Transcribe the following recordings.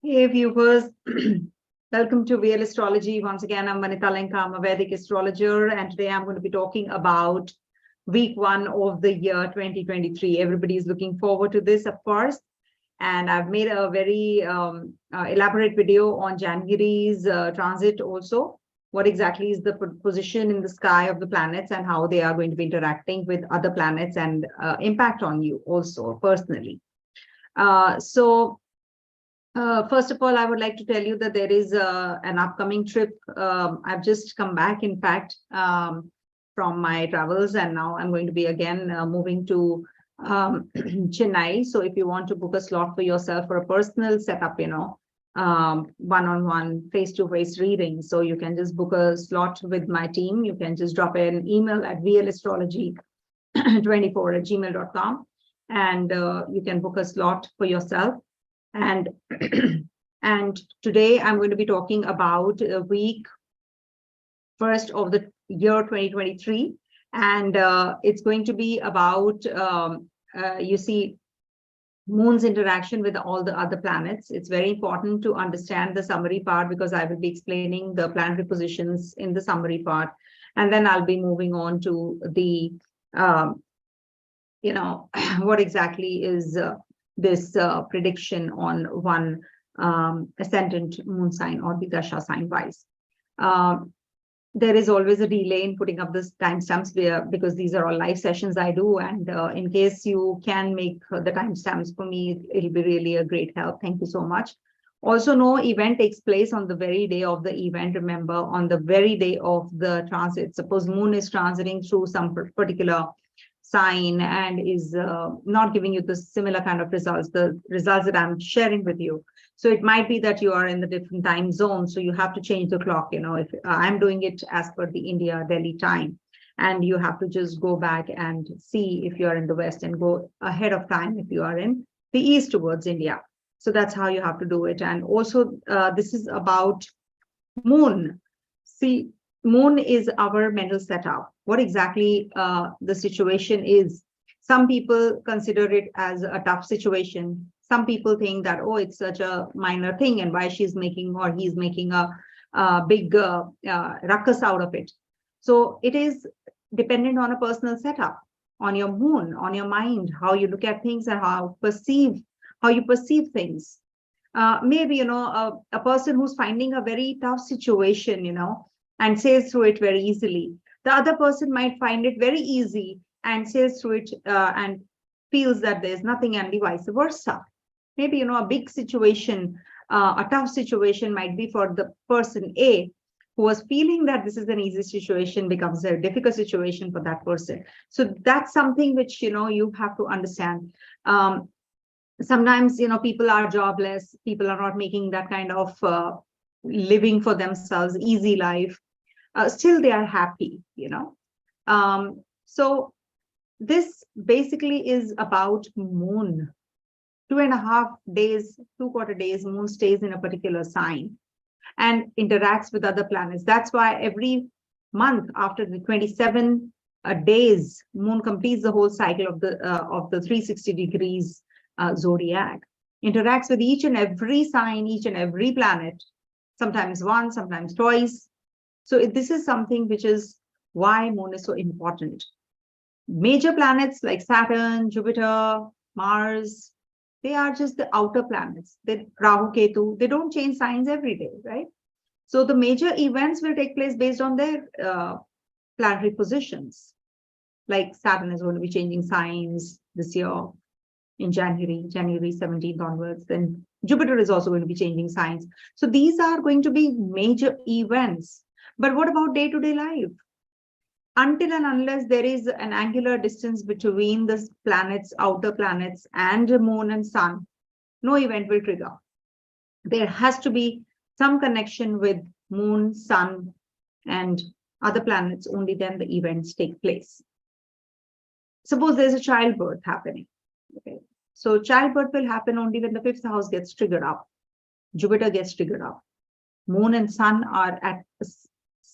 Hey viewers, welcome to Real Astrology. Once again, I'm Vanita Lenka. I'm a Vedic astrologer, and today I'm going to be talking about week one of the year 2023. Everybody is looking forward to this, of course. And I've made a very elaborate video on January's transit also. What exactly is the position in the sky of the planets and how they are going to be interacting with other planets and impact on you also personally. First of all, I would like to tell you that there is an upcoming trip. I've just come back, in fact, from my travels, and now I'm going to be again moving to Chennai. So if you want to book a slot for yourself for a personal setup, one-on-one, face-to-face reading, so you can just book a slot with my team. You can just drop an email at vlastrology24@gmail.com, and you can book a slot for yourself. And today I'm going to be talking about week first of the year 2023, and it's going to be about you see, Moon's interaction with all the other planets. It's very important to understand the summary part because I will be explaining the planetary positions in the summary part, and then I'll be moving on to the what exactly is this prediction on one ascendant moon sign or the Dasha sign wise. There is always a delay in putting up the timestamps because these are all live sessions I do, and in case you can make the timestamps for me, it'll be really a great help. Thank you so much. Also, no event takes place on the very day of the event. Remember, on the very day of the transit, suppose Moon is transiting through some particular sign and is not giving you the similar kind of results, the results that I'm sharing with you. So it might be that you are in the different time zone, so you have to change the clock. If I'm doing it as per the India Delhi time, and you have to just go back and see if you are in the West and go ahead of time if you are in the East towards India. So that's how you have to do it. And also this is about Moon. See, Moon is our mental setup. What exactly the situation is. Some people consider it as a tough situation. Some people think that, oh, it's such a minor thing, and why she's making or he's making a big ruckus out of it. So it is dependent on a personal setup, on your moon, on your mind, how you look at things and how you perceive things. Maybe, a person who's finding a very tough situation, and sails through it very easily. The other person might find it very easy and sails through it and feels that there's nothing, and vice versa. Maybe, a big situation, a tough situation might be for the person A, who was feeling that this is an easy situation, becomes a difficult situation for that person. So that's something which, you have to understand. Sometimes, people are jobless, people are not making that kind of living for themselves, easy life. Still they are happy, so this basically is about Moon. 2.5 days, 2/4 days, Moon stays in a particular sign and interacts with other planets. That's why every month after the 27 days, Moon completes the whole cycle of the 360 degrees zodiac, interacts with each and every sign, each and every planet, sometimes once, sometimes twice. So this is something which is why Moon is so important. Major planets like Saturn, Jupiter, Mars, they are just the outer planets. Rahu, Ketu, they don't change signs every day, right? So the major events will take place based on their planetary positions. Like Saturn is going to be changing signs this year in January 17th onwards. Then Jupiter is also going to be changing signs. So these are going to be major events. But what about day-to-day life? Until and unless there is an angular distance between the planets, outer planets, and the Moon and Sun, no event will trigger. There has to be some connection with Moon, Sun, and other planets. Only then the events take place. Suppose there's a childbirth happening. Okay, so childbirth will happen only when the 5th house gets triggered up. Jupiter gets triggered up. Moon and Sun are at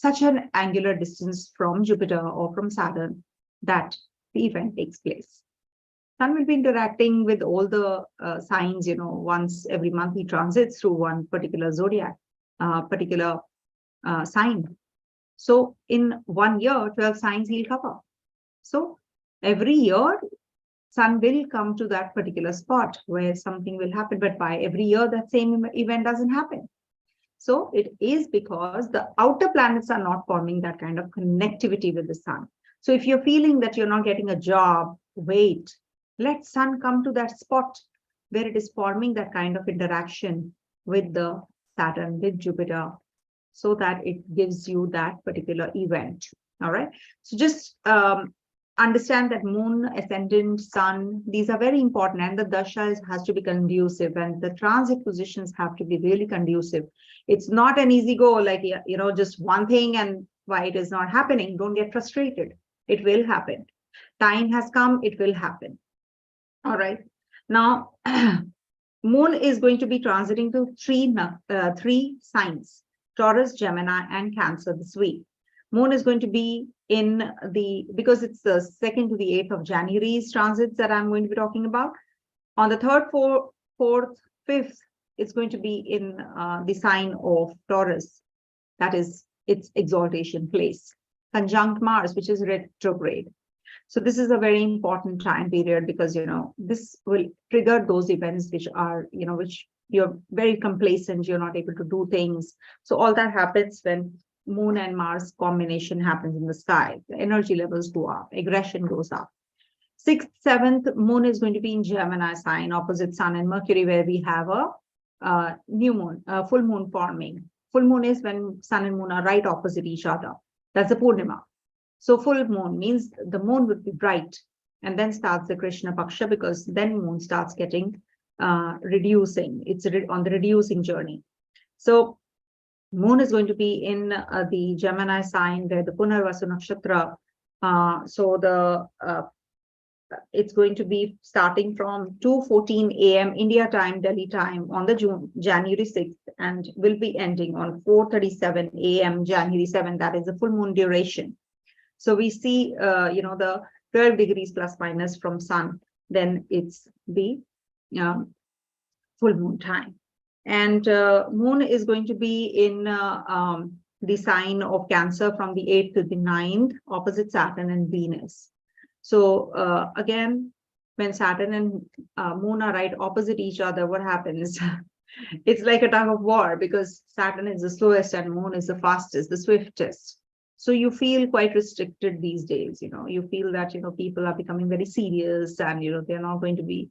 such an angular distance from Jupiter or from Saturn that the event takes place. Sun will be interacting with all the signs, once every month he transits through one particular zodiac, particular sign. So in 1 year, 12 signs he'll cover. So every year, Sun will come to that particular spot where something will happen, but by every year, that same event doesn't happen. So it is because the outer planets are not forming that kind of connectivity with the Sun. So if you're feeling that you're not getting a job, wait, let Sun come to that spot where it is forming that kind of interaction with the Saturn, with Jupiter, so that it gives you that particular event. All right. So just understand that Moon, Ascendant, Sun, these are very important, and the Dasha has to be conducive, and the transit positions have to be really conducive. It's not an easy go, like, just one thing and why it is not happening. Don't get frustrated. It will happen. Time has come, it will happen. All right. Now, Moon is going to be transiting to three signs, Taurus, Gemini, and Cancer this week. Moon is going to be in because it's the 2nd to the 8th of January's transits that I'm going to be talking about. On the 3rd, 4th, 5th, it's going to be in the sign of Taurus. That is its exaltation place, conjunct Mars, which is retrograde. So this is a very important time period because, this will trigger those events which are, which you're very complacent, you're not able to do things. So all that happens when Moon and Mars combination happens in the sky. The energy levels go up, aggression goes up. 6th, 7th, Moon is going to be in Gemini sign, opposite Sun and Mercury, where we have a new moon, full moon forming. Full moon is when Sun and Moon are right opposite each other. That's the Purnima. So full moon means the moon would be bright, and then starts the Krishna Paksha, because then Moon starts getting reducing. It's on the reducing journey. So Moon is going to be in the Gemini sign, where the Punarvasu Nakshatra. It's going to be starting from 2:14 a.m. India time, Delhi time, on the January 6th, and will be ending on 4:37 a.m. January 7th. That is the full moon duration. So we see, the 12 degrees plus minus from Sun. Then it's the full moon time. And Moon is going to be in the sign of Cancer from the 8th to the 9th, opposite Saturn and Venus. So again, when Saturn and Moon are right opposite each other, what happens? It's like a tug of war, because Saturn is the slowest and Moon is the fastest, the swiftest. So you feel quite restricted these days. You feel that, people are becoming very serious, and, they're not going to be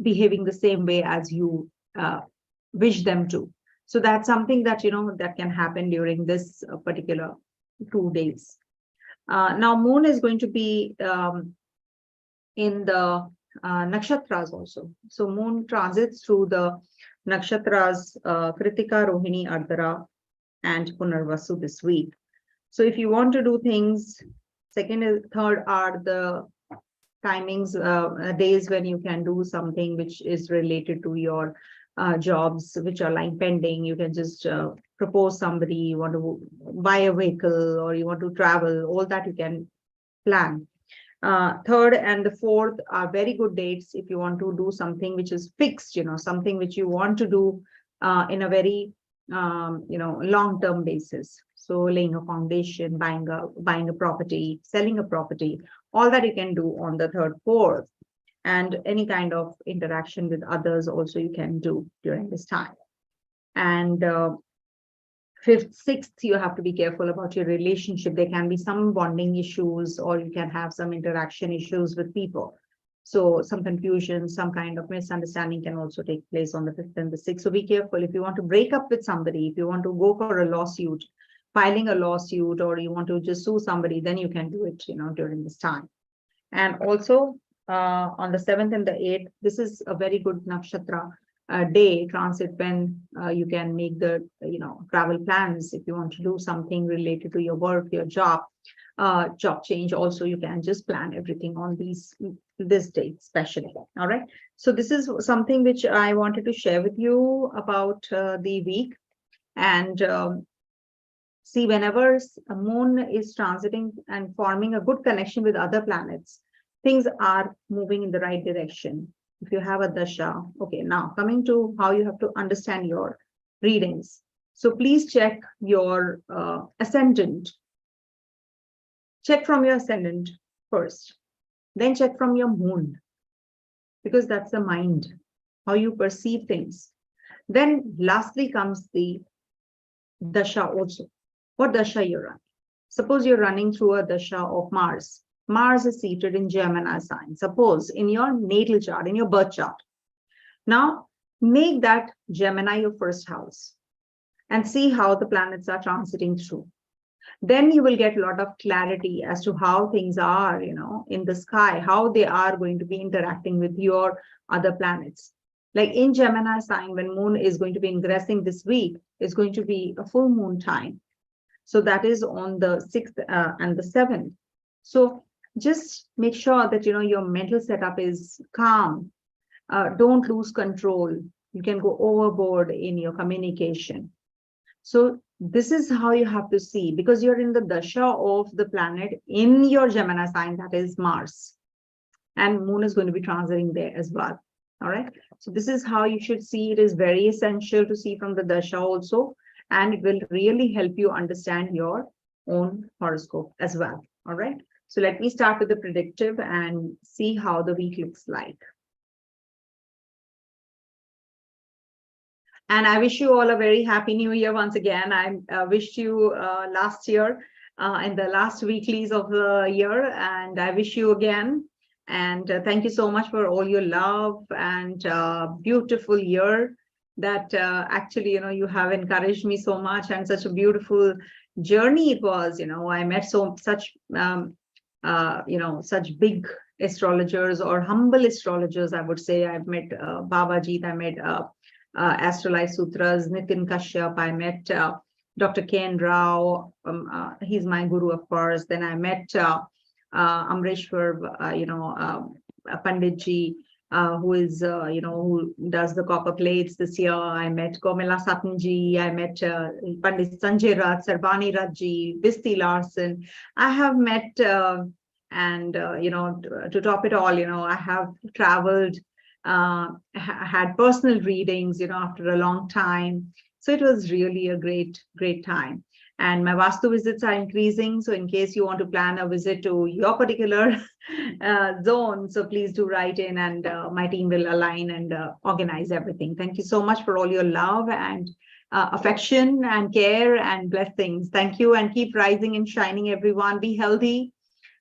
behaving the same way as you wish them to. So that's something that, that can happen during this particular 2 days. Now, Moon is going to be in the nakshatras also. So Moon transits through the nakshatras, Kritika, Rohini, Ardhara, and Punarvasu this week. So if you want to do things, 2nd and 3rd are the timings, days when you can do something which is related to your jobs which are lying pending. You can just propose somebody, you want to buy a vehicle, or you want to travel, all that you can plan. 3rd and the 4th are very good dates if you want to do something which is fixed, something which you want to do in a very long-term basis. So laying a foundation, buying a property, selling a property, all that you can do on the 3rd, 4th. And any kind of interaction with others also you can do during this time. And 5th, 6th, you have to be careful about your relationship. There can be some bonding issues, or you can have some interaction issues with people. So some confusion, some kind of misunderstanding can also take place on the 5th and the 6th. So be careful. If you want to break up with somebody, if you want to go for a lawsuit, filing a lawsuit, or you want to just sue somebody, then you can do it, during this time. And also on the 7th and the 8th, this is a very good nakshatra day transit, when you can make the, travel plans. If you want to do something related to your work, your job change, also you can just plan everything on this date especially. All right. So this is something which I wanted to share with you about the week. And see, whenever a Moon is transiting and forming a good connection with other planets, things are moving in the right direction. If you have a dasha, okay, now coming to how you have to understand your readings. So please check your ascendant. Check from your ascendant first, then check from your moon, because that's the mind, how you perceive things. Then lastly comes the dasha also. What dasha you're running? Suppose you're running through a dasha of Mars. Mars is seated in Gemini sign. Suppose in your natal chart, in your birth chart. Now, make that Gemini your first house and see how the planets are transiting through. Then you will get a lot of clarity as to how things are, in the sky, how they are going to be interacting with your other planets. Like in Gemini sign, when moon is going to be ingressing this week, it's going to be a full moon time. So that is on the 6th and the 7th. So just make sure that, your mental setup is calm. Don't lose control. You can go overboard in your communication. So this is how you have to see, because you're in the dasha of the planet in your Gemini sign, that is Mars. And moon is going to be transiting there as well. All right. So this is how you should see. It is very essential to see from the dasha also. And it will really help you understand your own horoscope as well. All right. So let me start with the predictive and see how the week looks like. And I wish you all a very happy new year once again. I wished you last year in the last weeklies of the year, and I wish you again. And thank you so much for all your love and beautiful year that actually, you have encouraged me so much, and such a beautiful journey it was. I met such big astrologers, or humble astrologers, I would say. I've met Babaji, I met Astrolife Sutras, Nitin Kashyap, I met Dr. Ken Rao, he's my guru, of course. Then I met Amreshwar, Panditji, who is, who does the copper plates this year. I met Komila Satanji, I met Pandit Sanjay Rath, Sarvani Rajji, Visti Larson. I have met, and, to top it all, I have traveled, had personal readings, after a long time. So it was really a great time. And my Vastu visits are increasing. So in case you want to plan a visit to your particular zone, so please do write in, and my team will align and organize everything. Thank you so much for all your love and affection and care and blessings. Thank you, and keep rising and shining, everyone. Be healthy.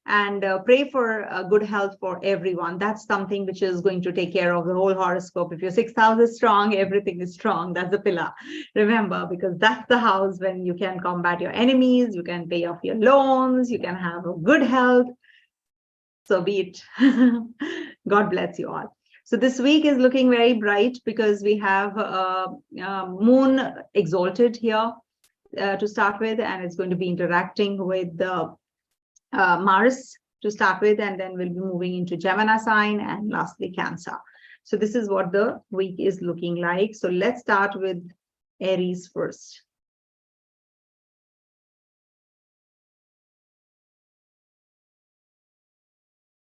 And pray for good health for everyone. That's something which is going to take care of the whole horoscope. If your 6th house is strong, everything is strong. That's the pillar. Remember, because that's the house when you can combat your enemies, you can pay off your loans, you can have a good health. So be it. God bless you all. So this week is looking very bright because we have moon exalted here to start with, and it's going to be interacting with the Mars to start with, and then we'll be moving into Gemini sign, and lastly Cancer. So this is what the week is looking like. So let's start with Aries first.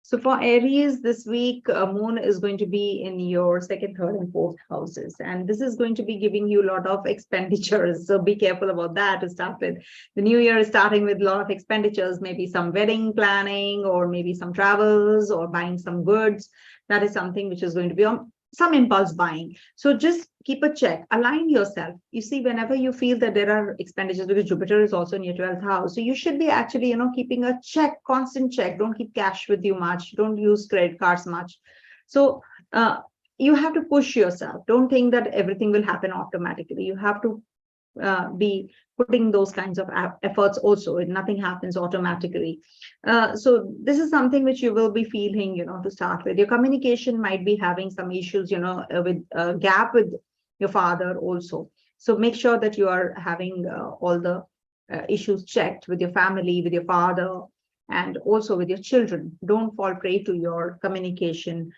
So for Aries this week, moon is going to be in your 2nd, 3rd, and 4th houses. And this is going to be giving you a lot of expenditures. So be careful about that to start with. The new year is starting with a lot of expenditures, maybe some wedding planning, or maybe some travels, or buying some goods. That is something which is going to be on some impulse buying. So just keep a check, align yourself. You see, whenever you feel that there are expenditures, because Jupiter is also in your 12th house, so you should be actually, keeping a check, constant check. Don't keep cash with you much. Don't use credit cards much. So you have to push yourself. Don't think that everything will happen automatically. You have to be putting those kinds of efforts also. Nothing happens automatically. So this is something which you will be feeling, to start with. Your communication might be having some issues, with a gap with your father also. So make sure that you are having all the issues checked with your family, with your father, and also with your children. Don't fall prey to your communication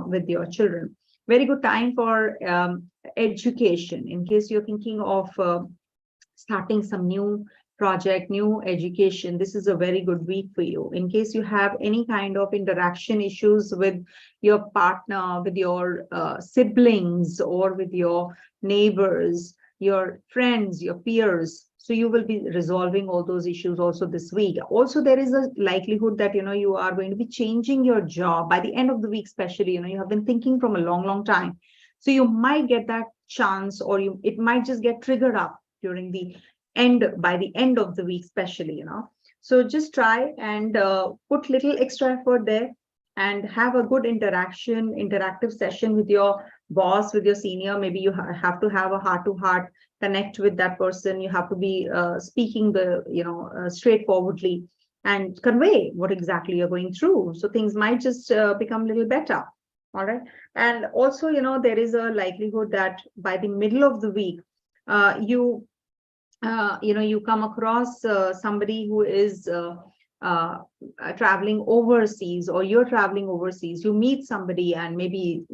with your children. Very good time for education. In case you're thinking of starting some new project, new education, this is a very good week for you. In case you have any kind of interaction issues with your partner, with your siblings, or with your neighbors, your friends, your peers, so you will be resolving all those issues also this week. Also, there is a likelihood that, you are going to be changing your job by the end of the week, especially, you have been thinking from a long time. So you might get that chance, or it might just get triggered up during the by the end of the week, especially, So just try and put little extra effort there and have a good interactive session with your boss, with your senior. Maybe you have to have a heart-to-heart connect with that person. You have to be speaking straightforwardly and convey what exactly you're going through. So things might just become a little better. All right. And also, there is a likelihood that by the middle of the week, you come across somebody who is traveling overseas, or you're traveling overseas. You meet somebody, and maybe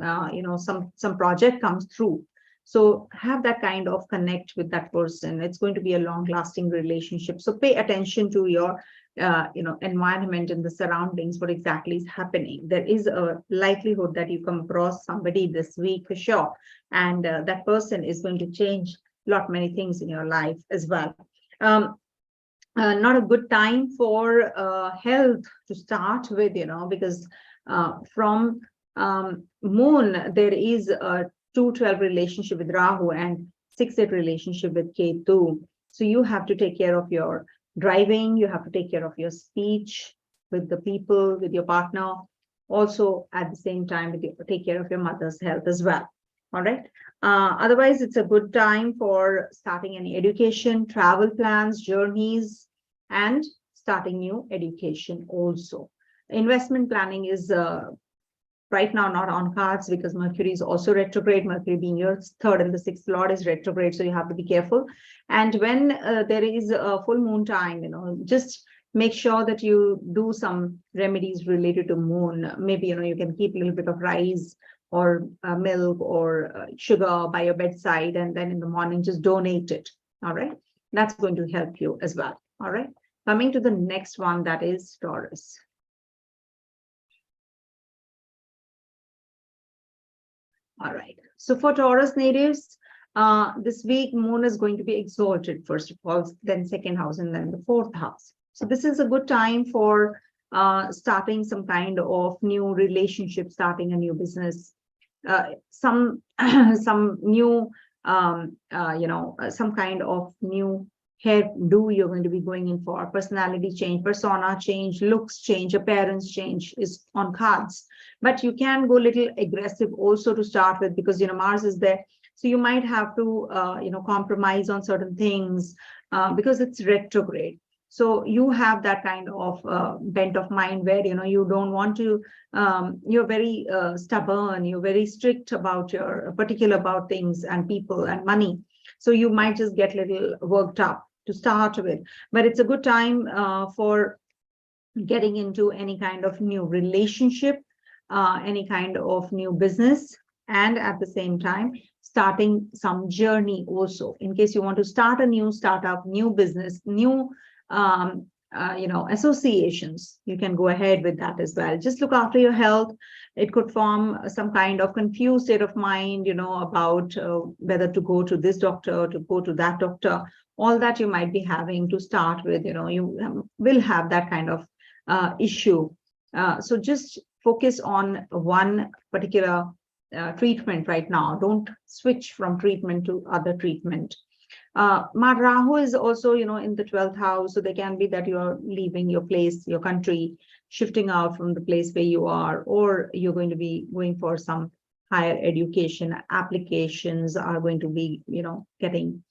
some project comes through. So have that kind of connect with that person. It's going to be a long-lasting relationship. So pay attention to your environment and the surroundings, what exactly is happening. There is a likelihood that you come across somebody this week for sure, and that person is going to change many things in your life as well. Not a good time for health to start with, because from Moon, there is a 2-12 relationship with Rahu and 6-8 relationship with Ketu. So you have to take care of your driving, you have to take care of your speech with the people, with your partner. Also, at the same time, take care of your mother's health as well. All right. Otherwise, it's a good time for starting any education, travel plans, journeys, and starting new education also. Investment planning is right now not on cards, because Mercury is also retrograde. Mercury being your 3rd and the 6th lord is retrograde, so you have to be careful. And when there is a full moon time, just make sure that you do some remedies related to moon. Maybe, you can keep a little bit of rice or milk or sugar by your bedside, and then in the morning just donate it. All right, that's going to help you as well. All right, coming to the next one, that is Taurus. All right, so for Taurus natives, this week Moon is going to be exalted, first of all, then 2nd house, and then the 4th house. So this is a good time for starting some kind of new relationship, starting a new business, some new some kind of new hairdo you're going to be going in for. Personality change, persona change, looks change, appearance change is on cards. But you can go a little aggressive also to start with, because Mars is there. So you might have to compromise on certain things because it's retrograde. So you have that kind of bent of mind where you don't want to, you're very stubborn, you're very strict about your particular about things and people and money. So you might just get a little worked up to start with. But it's a good time for getting into any kind of new relationship, any kind of new business, and at the same time starting some journey also. In case you want to start a new startup, new business, new associations, you can go ahead with that as well. Just look after your health. It could form some kind of confused state of mind, about whether to go to this doctor, to go to that doctor. All that you might be having to start with, you will have that kind of issue. So just focus on one particular treatment right now. Don't switch from treatment to other treatment. Rahu is also, in the 12th house. So there can be that you're leaving your place, your country, shifting out from the place where you are, or you're going to be going for some higher education. Applications are going to be, getting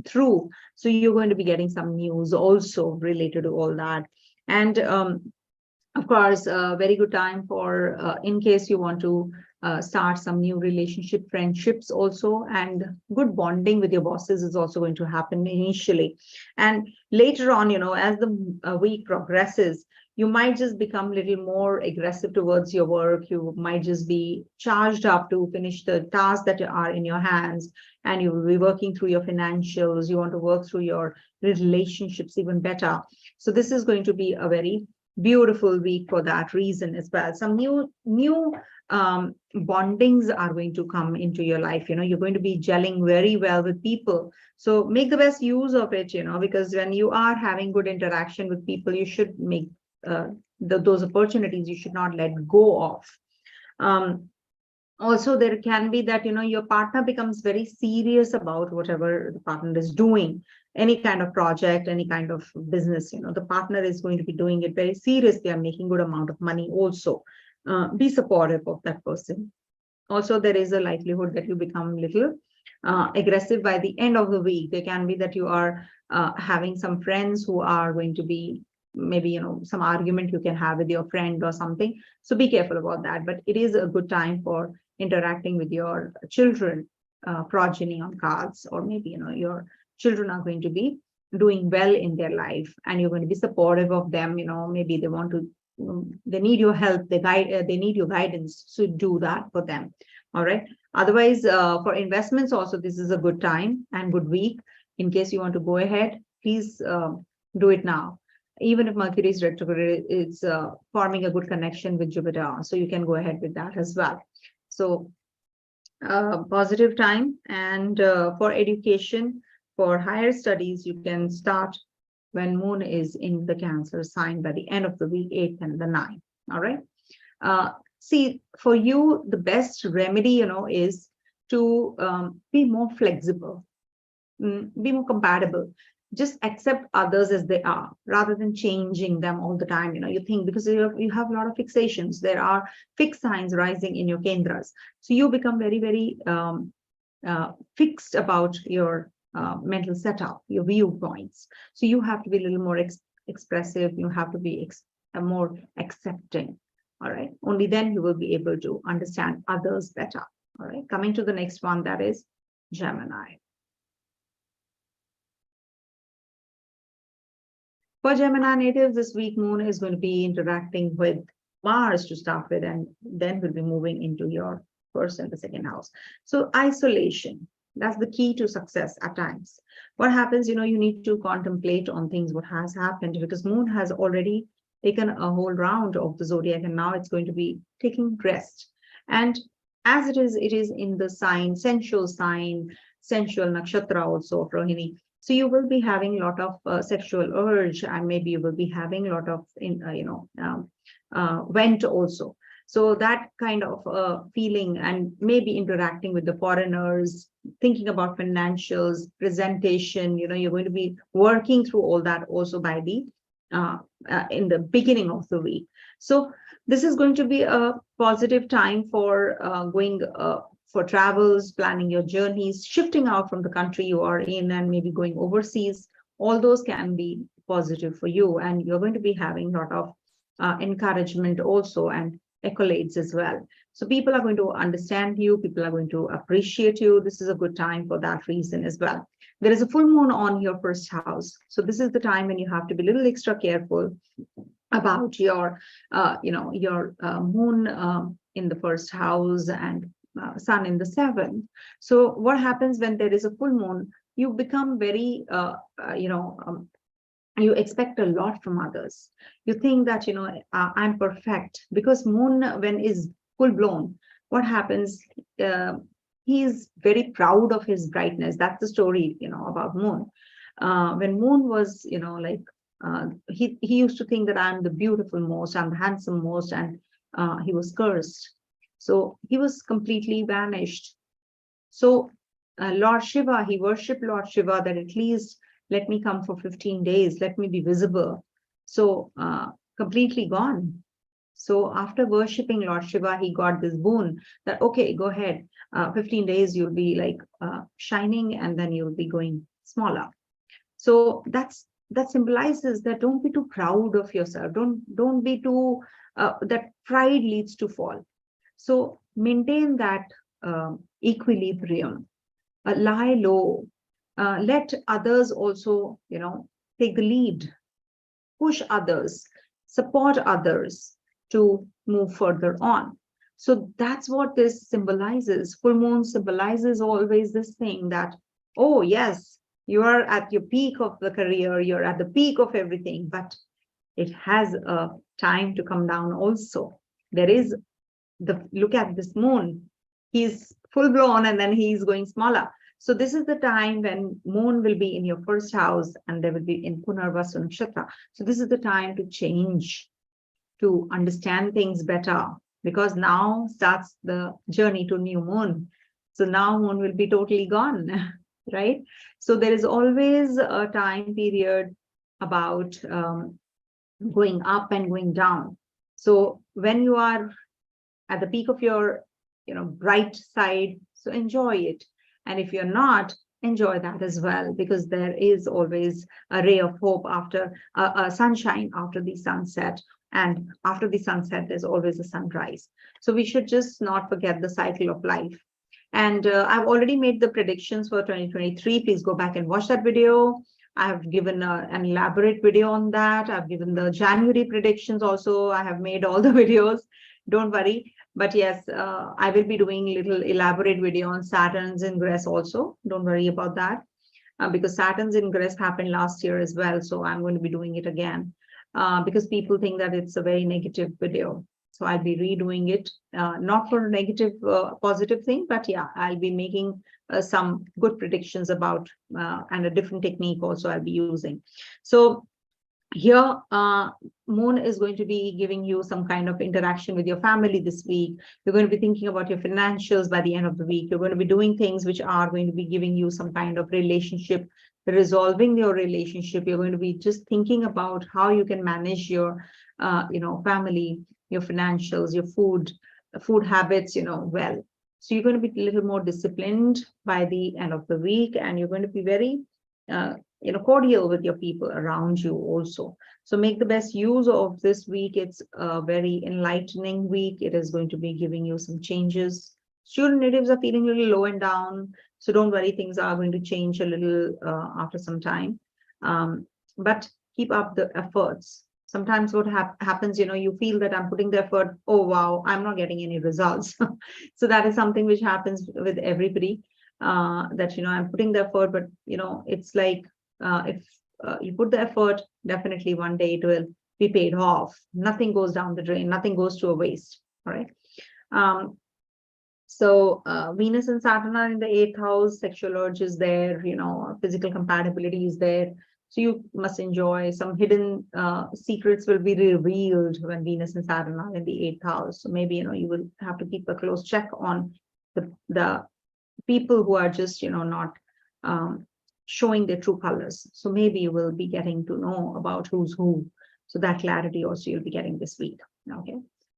through. So you're going to be getting some news also related to all that. And of course, a very good time for, in case you want to start some new relationship, friendships also, and good bonding with your bosses is also going to happen initially. And later on, as the week progresses, You might just become a little more aggressive towards your work. You might just be charged up to finish the tasks that are in your hands, and you will be working through your financials. You want to work through your relationships even better. So this is going to be a very beautiful week for that reason as well. Some new bondings are going to come into your life. You're going to be gelling very well with people. So make the best use of it, because when you are having good interaction with people, you should make those opportunities, you should not let go of. Also, there can be that, your partner becomes very serious about whatever the partner is doing, any kind of project, any kind of business, the partner is going to be doing it very seriously and making good amount of money also. Be supportive of that person. Also, there is a likelihood that you become a little aggressive by the end of the week. There can be that you are having some friends who are going to be maybe, some argument you can have with your friend or something. So be careful about that. But it is a good time for interacting with your children, progeny on cards, or maybe, your children are going to be doing well in their life and you're going to be supportive of them. Maybe they want to, they need your help, they need your guidance. So do that for them. All right. Otherwise, for investments also, this is a good time and good week. In case you want to go ahead, please do it now. Even if Mercury is retrograde, it's forming a good connection with Jupiter. So you can go ahead with that as well. So positive time. And for education, for higher studies, you can start when Moon is in the Cancer sign by the end of the week, 8th and the 9th. All right. See, for you, the best remedy, is to be more flexible, be more compatible. Just accept others as they are rather than changing them all the time. You think, because you have a lot of fixations, there are fixed signs rising in your kendras. So you become very, very fixed about your mental setup, your viewpoints. So you have to be a little more expressive. You have to be more accepting. All right. Only then you will be able to understand others better. All right. Coming to the next one, that is Gemini. For Gemini natives, this week Moon is going to be interacting with Mars to start with, and then will be moving into your first and the second house. So isolation, that's the key to success at times. What happens, you need to contemplate on things, what has happened, because Moon has already taken a whole round of the zodiac, and now it's going to be taking rest. And as it is in the sign, sensual Nakshatra also, Rohini. So you will be having a lot of sexual urge, and maybe you will be having a lot of, vent also. So that kind of feeling, and maybe interacting with the foreigners, thinking about financials, presentation, you're going to be working through all that also by the in the beginning of the week. So this is going to be a positive time for going for travels, planning your journeys, shifting out from the country you are in and maybe going overseas. All those can be positive for you, and you're going to be having a lot of encouragement also and accolades as well. So people are going to understand you, people are going to appreciate you. This is a good time for that reason as well. There is a full moon on your first house. So this is the time when you have to be a little extra careful about your, your moon in the first house and sun in the 7th. So what happens when there is a full moon? You become very, you expect a lot from others. You think that, I'm perfect, because moon, when is full blown, what happens? He is very proud of his brightness. That's the story, about moon. When moon was, he used to think that I'm the beautiful most, I'm the handsome most, and he was cursed. So he was completely vanished. So Lord Shiva, he worshipped Lord Shiva, that at least let me come for 15 days, let me be visible. So completely gone. So after worshipping Lord Shiva, he got this boon that, okay, go ahead, 15 days, you'll be like shining, and then you'll be going smaller. So that symbolizes that don't be too proud of yourself. Don't be too, that pride leads to fall. So maintain that equilibrium, lie low, let others also, take the lead, push others, support others to move further on. So that's what this symbolizes. Full moon symbolizes always this thing that, oh yes, you are at your peak of the career, you're at the peak of everything, but it has a time to come down also. There is look at this moon. He's full blown and then he's going smaller. So this is the time when moon will be in your first house and there will be in Punarvasu Nakshatra. So this is the time to change, to understand things better, because now starts the journey to new moon. So now moon will be totally gone, right? So there is always a time period about going up and going down. So when you are at the peak of your, bright side, so enjoy it. And if you're not, enjoy that as well, because there is always a ray of hope after a sunshine after the sunset. And after the sunset, there's always a sunrise. So we should just not forget the cycle of life. And I've already made the predictions for 2023. Please go back and watch that video. I have given an elaborate video on that. I've given the January predictions also. I have made all the videos. Don't worry. But yes, I will be doing a little elaborate video on Saturn's ingress also. Don't worry about that, because Saturn's ingress happened last year as well. So I'm going to be doing it again, because people think that it's a very negative video. So I'll be redoing it, not for a negative, positive thing, but yeah, I'll be making some good predictions about, and a different technique also I'll be using. So here, moon is going to be giving you some kind of interaction with your family this week. You're going to be thinking about your financials by the end of the week. You're going to be doing things which are going to be giving you some kind of relationship, resolving your relationship. You're going to be just thinking about how you can manage your, family, your financials, your food habits, well. So you're going to be a little more disciplined by the end of the week, and you're going to be very, cordial with your people around you also. So make the best use of this week. It's a very enlightening week. It is going to be giving you some changes. Student natives are feeling a little low and down. So don't worry, things are going to change a little after some time. But keep up the efforts. Sometimes what happens, you feel that I'm putting the effort. Oh, wow, I'm not getting any results. So that is something which happens with everybody, that, I'm putting the effort, but, it's like, if you put the effort, definitely one day it will be paid off. Nothing goes down the drain. Nothing goes to a waste. All right. So Venus and Saturn are in the 8th house. Sexual urge is there. Physical compatibility is there. So you must enjoy some hidden secrets will be revealed when Venus and Saturn are in the 8th house. So maybe, you will have to keep a close check on the people who are just, not showing their true colors. So maybe you will be getting to know about who's who. So that clarity also you'll be getting this week. Okay.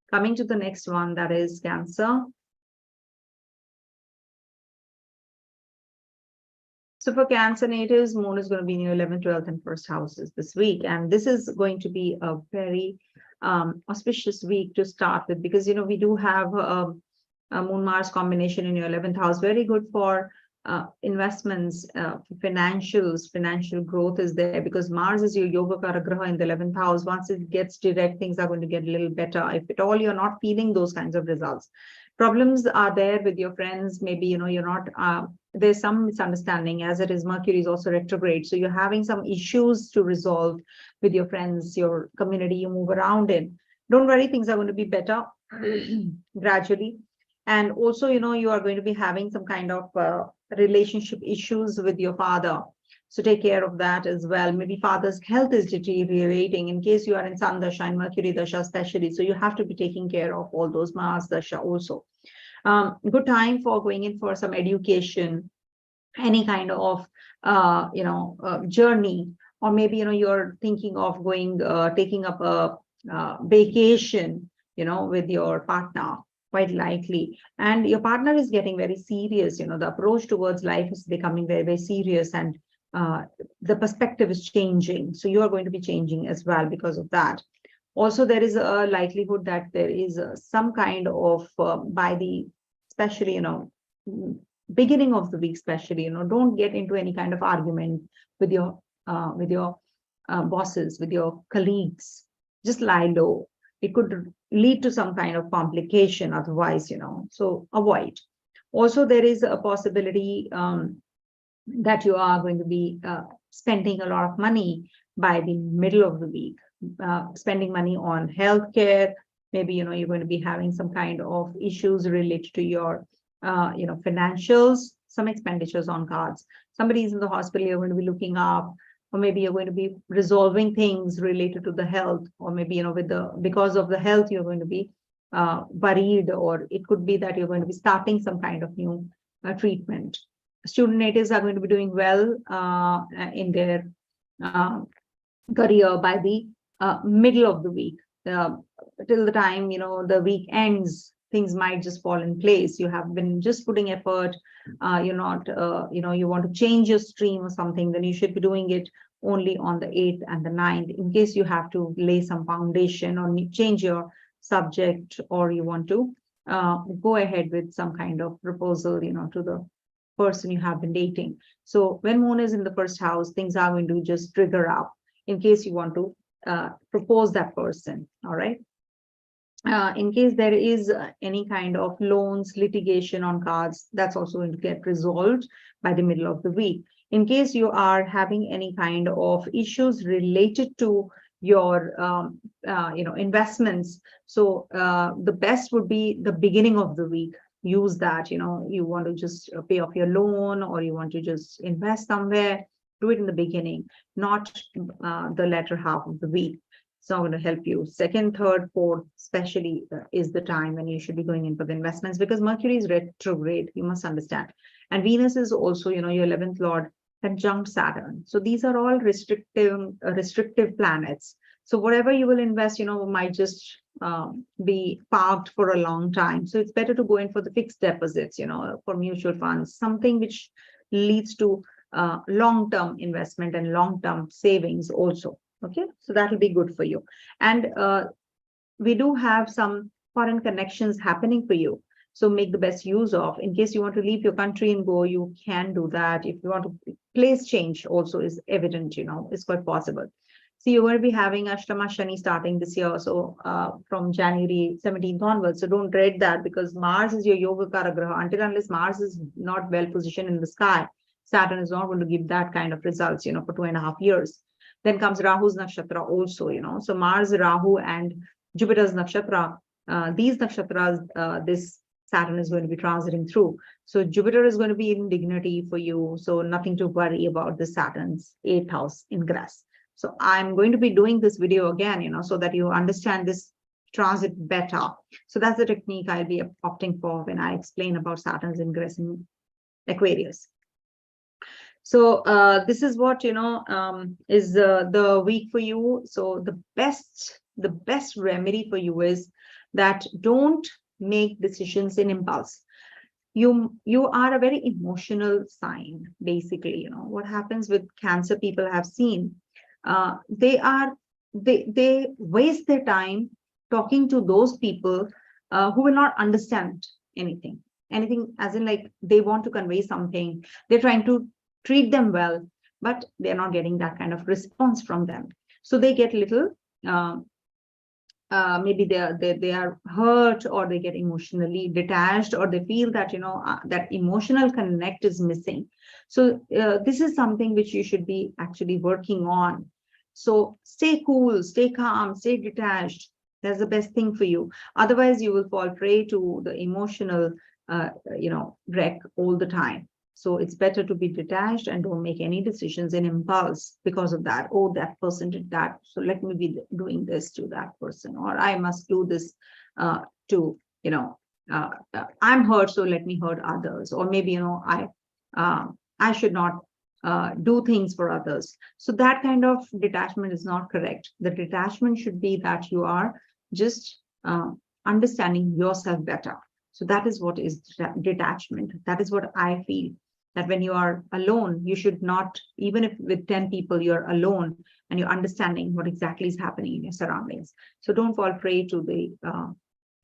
Coming to the next one, that is Cancer. So for Cancer natives, moon is going to be in your 11th, 12th, and 1st houses this week. And this is going to be a very auspicious week to start with, because, we do have a Moon-Mars combination in your 11th house. Very good for investments, financials, financial growth is there, because Mars is your Yoga Graha in the 11th house. Once it gets direct, things are going to get a little better. If at all you're not feeling those kinds of results, problems are there with your friends. Maybe, you're not, there's some misunderstanding, as it is Mercury is also retrograde. So you're having some issues to resolve with your friends, your community you move around in. Don't worry, things are going to be better gradually. And also, you are going to be having some kind of relationship issues with your father. So take care of that as well. Maybe father's health is deteriorating in case you are in Sun Dasha and Mercury Dasha especially. So you have to be taking care of all those Mars Dasha also. Good time for going in for some education, any kind of, journey, or maybe, you're thinking of going, taking up a vacation, with your partner. Quite likely, and your partner is getting very serious. The approach towards life is becoming very, very serious, and the perspective is changing. So you are going to be changing as well because of that. Also, there is a likelihood that there is some kind of by the, especially, beginning of the week, especially, don't get into any kind of argument with your bosses, with your colleagues. just lie low. It could lead to some kind of complication otherwise, so avoid. Also, there is a possibility that you are going to be spending a lot of money by the middle of the week, spending money on healthcare. Maybe, you're going to be having some kind of issues related to your, financials, some expenditures on cards. Somebody's in the hospital, you're going to be looking up, or maybe you're going to be resolving things related to the health, or maybe, because of the health, you're going to be worried, or it could be that you're going to be starting some kind of new treatment. Student natives are going to be doing well in their career by the middle of the week. Till the time, the week ends, things might just fall in place. You have been just putting effort. You're not, you want to change your stream or something, then you should be doing it only on the 8th and the 9th, in case you have to lay some foundation or change your subject, or you want to go ahead with some kind of proposal, to the person you have been dating. So when Moon is in the first house, things are going to just trigger up in case you want to propose that person. All right. In case there is any kind of loans, litigation on cards, that's also going to get resolved by the middle of the week. In case you are having any kind of issues related to your investments, so the best would be the beginning of the week. Use that, you want to just pay off your loan, or you want to just invest somewhere, do it in the beginning, not the latter half of the week. It's not going to help you. Second, third, fourth, especially is the time when you should be going in for the investments, because Mercury is retrograde, you must understand. And Venus is also, your 11th Lord conjunct Saturn. So these are all restrictive planets. So whatever you will invest, might just be parked for a long time. So it's better to go in for the fixed deposits, for mutual funds, something which leads to long-term investment and long-term savings also. Okay, so that will be good for you. And we do have some foreign connections happening for you. So make the best use of. In case you want to leave your country and go, you can do that. If you want to, place change also is evident, it's quite possible. So you're going to be having Ashtama Shani starting this year. So from January 17th onwards. So don't dread that, because Mars is your Yoga Karagraha. Until unless Mars is not well positioned in the sky, Saturn is not going to give that kind of results, for 2.5 years. Then comes Rahu's Nakshatra also, So Mars, Rahu, and Jupiter's Nakshatra, these Nakshatras, this Saturn is going to be transiting through. So Jupiter is going to be in dignity for you. So nothing to worry about the Saturn's 8th house ingress. So I'm going to be doing this video again, so that you understand this transit better. So that's the technique I'll be opting for when I explain about Saturn's ingress in Aquarius. So this is what, is the week for you. So the best remedy for you is that don't make decisions in impulse. You are a very emotional sign, basically. What happens with Cancer, people have seen, they waste their time talking to those people who will not understand anything as in, like, they want to convey something, they're trying to treat them well, but they're not getting that kind of response from them. So they get little, maybe they are hurt, or they get emotionally detached, or they feel that, that emotional connect is missing. So this is something which you should be actually working on. So stay cool, stay calm, stay detached. That's the best thing for you. Otherwise, you will fall prey to the emotional, wreck all the time. So it's better to be detached and don't make any decisions in impulse because of that. Oh, that person did that, so let me be doing this to that person, or I must do this to, I'm hurt, so let me hurt others, or maybe, I should not do things for others. So that kind of detachment is not correct. The detachment should be that you are just understanding yourself better. So that is what is detachment. That is what I feel, that when you are alone, you should not, even if with 10 people, you're alone and you're understanding what exactly is happening in your surroundings. So don't fall prey to the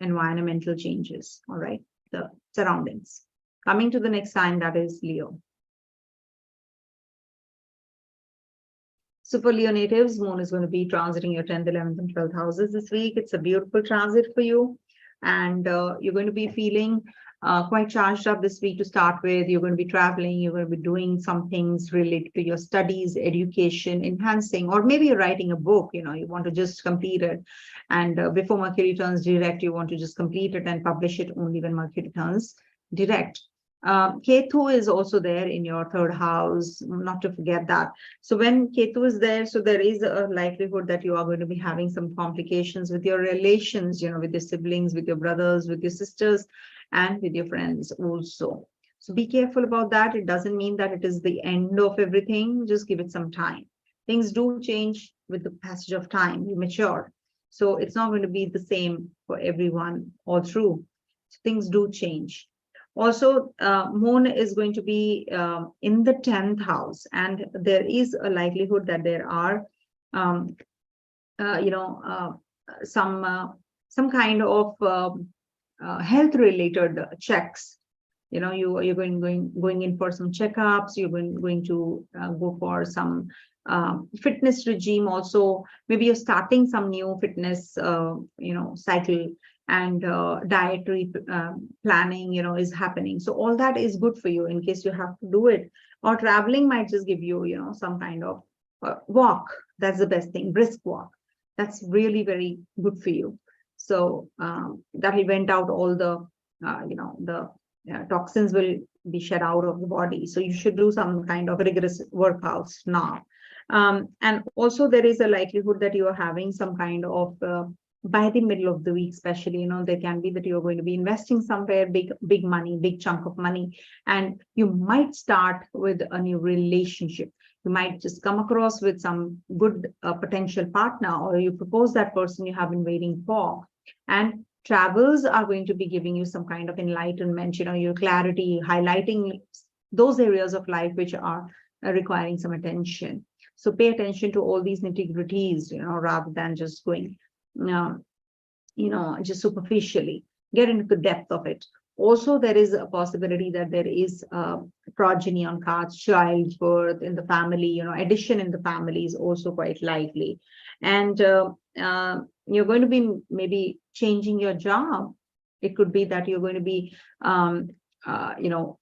environmental changes, all right, the surroundings. Coming to the next sign, that is Leo. So for Leo natives, Moon is going to be transiting your 10th, 11th, and 12th houses this week. It's a beautiful transit for you. And you're going to be feeling quite charged up this week to start with. You're going to be traveling. You're going to be doing some things related to your studies, education, enhancing, or maybe you're writing a book. You want to just complete it. And before Mercury turns direct, you want to just complete it and publish it only when Mercury turns direct. Ketu is also there in your third house, not to forget that. So when Ketu is there, so there is a likelihood that you are going to be having some complications with your relations, with your siblings, with your brothers, with your sisters, and with your friends also. So be careful about that. It doesn't mean that it is the end of everything. Just give it some time. Things do change with the passage of time. You mature. So it's not going to be the same for everyone all through. So things do change. Also, Moon is going to be in the 10th house, and there is a likelihood that there are, some kind of health-related checks. You're going in for some checkups. You're going to go for some fitness regime. Also, maybe you're starting some new fitness, cycle. And dietary planning, is happening. So all that is good for you in case you have to do it. Or traveling might just give you, some kind of walk. That's the best thing, brisk walk. That's really very good for you. So that will vent out all the, toxins will be shed out of the body. So you should do some kind of rigorous workouts now. And also there is a likelihood that you are having some kind of by the middle of the week, especially, there can be that you're going to be investing somewhere, big money, big chunk of money, and you might start with a new relationship. You might just come across with some good potential partner, or you propose that person you have been waiting for. And travels are going to be giving you some kind of enlightenment, your clarity, highlighting those areas of life which are requiring some attention. So pay attention to all these nitty-gritties, rather than just going just superficially. Get into the depth of it. Also, there is a possibility that there is progeny on cards, childbirth in the family, addition in the family is also quite likely. And you're going to be maybe changing your job. It could be that you're going to be,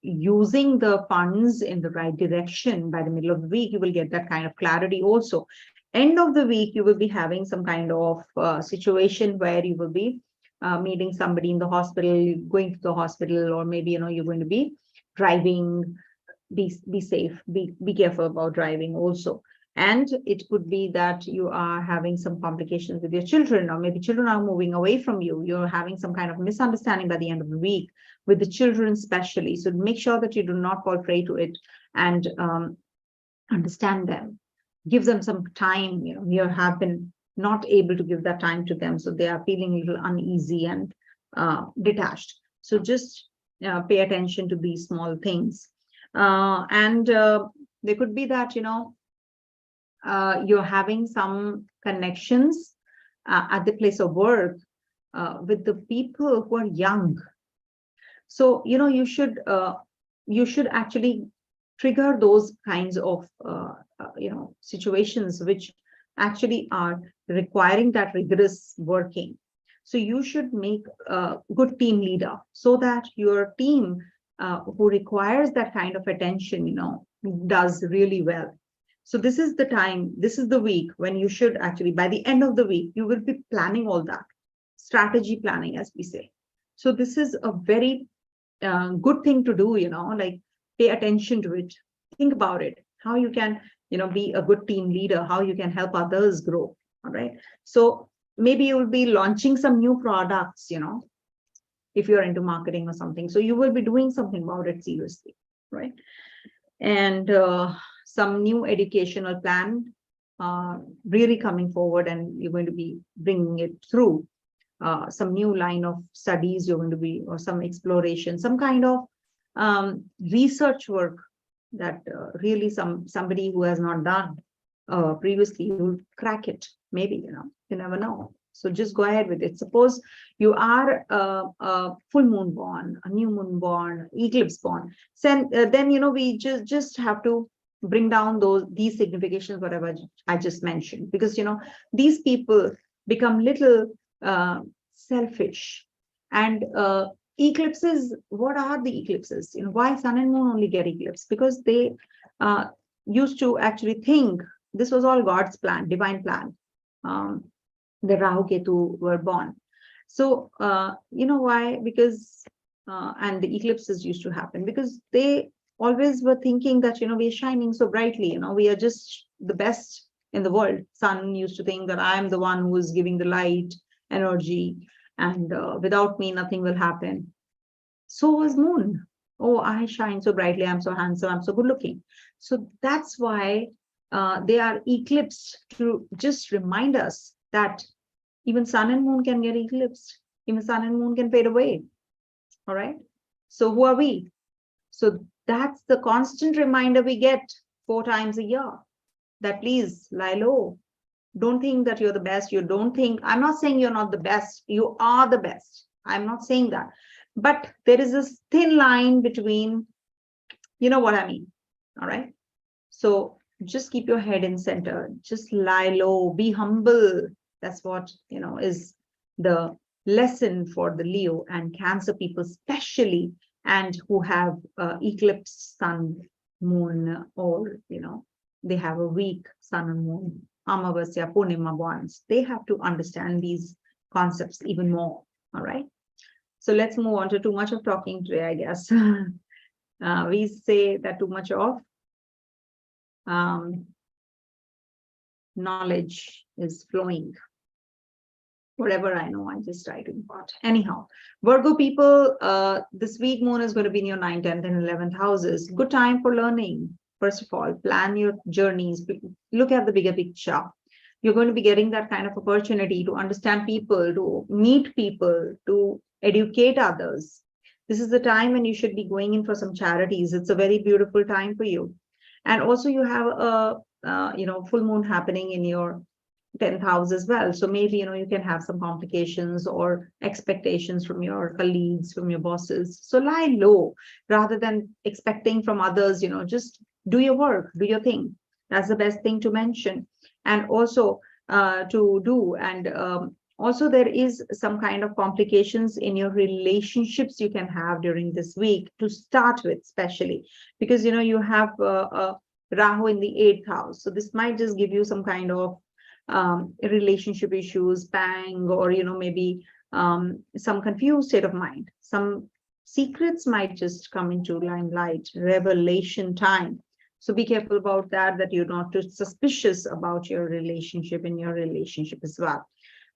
using the funds in the right direction. By the middle of the week, you will get that kind of clarity also. End of the week, you will be having some kind of situation where you will be meeting somebody in the hospital, going to the hospital, or maybe, you're going to be driving. Be safe, be careful about driving also. And it could be that you are having some complications with your children, or maybe children are moving away from you. You're having some kind of misunderstanding by the end of the week with the children especially. So make sure that you do not fall prey to it, and understand them. Give them some time. You have been not able to give that time to them, so they are feeling a little uneasy and detached. So just pay attention to these small things. And there could be that you're having some connections at the place of work with the people who are young. So you should actually trigger those kinds of situations which actually are requiring that rigorous working. So you should make a good team leader, so that your team who requires that kind of attention, does really well. So this is the time, this is the week when you should actually, by the end of the week, you will be planning all that, strategy planning, as we say. So this is a very good thing to do, like pay attention to it. Think about it, how you can, be a good team leader, how you can help others grow. All right. So maybe you will be launching some new products, if you're into marketing or something. So you will be doing something about it seriously, right? And some new educational plan really coming forward, and you're going to be bringing it through. Some new line of studies you're going to be, or some exploration, some kind of research work that really somebody who has not done previously will crack it. Maybe, you never know. So just go ahead with it. Suppose you are a full moon born, a new moon born, eclipse born. Then we just have to bring down these significations, whatever I just mentioned, because these people become little selfish. And eclipses, what are the eclipses? Why sun and moon only get eclipse? Because they used to actually think this was all God's plan, divine plan. The Rahu Ketu were born. So why? Because and the eclipses used to happen because they always were thinking that we're shining so brightly, we are just the best in the world. Sun used to think that I'm the one who is giving the light energy, and without me nothing will happen. So was moon. Oh, I shine so brightly, I'm so handsome, I'm so good looking. So that's why they are eclipsed, to just remind us that even sun and moon can get eclipsed, even sun and moon can fade away. All right, so who are we? So that's the constant reminder we get 4 times a year, that please lie low. Don't think that you're the best. You don't think, I'm not saying you're not the best. You are the best. I'm not saying that. But there is this thin line between, you know what I mean. All right. So just keep your head in center. Just lie low. Be humble. That's what, is the lesson for the Leo and Cancer people, especially, and who have eclipse sun, moon, or, they have a weak sun and moon, Amavasya, Purnima bonds. They have to understand these concepts even more. All right. So let's move on to too much of talking today, I guess. We say that too much of knowledge is flowing. Whatever I know, I just try to impart. Anyhow, Virgo people, this week moon is going to be in your 9th, 10th, and 11th houses. Good time for learning. First of all, plan your journeys. Look at the bigger picture. You're going to be getting that kind of opportunity to understand people, to meet people, to educate others. This is the time when you should be going in for some charities. It's a very beautiful time for you. And also you have a full moon happening in your 10th house as well. So maybe, you can have some complications or expectations from your colleagues, from your bosses. So lie low rather than expecting from others, just do your work, do your thing. That's the best thing to mention. And also to do. And also there is some kind of complications in your relationships you can have during this week to start with, especially because, you have Rahu in the 8th house. So this might just give you some kind of relationship issues, bang, or maybe some confused state of mind. Some secrets might just come into limelight, revelation time. So be careful about that you're not too suspicious about your relationship in your relationship as well.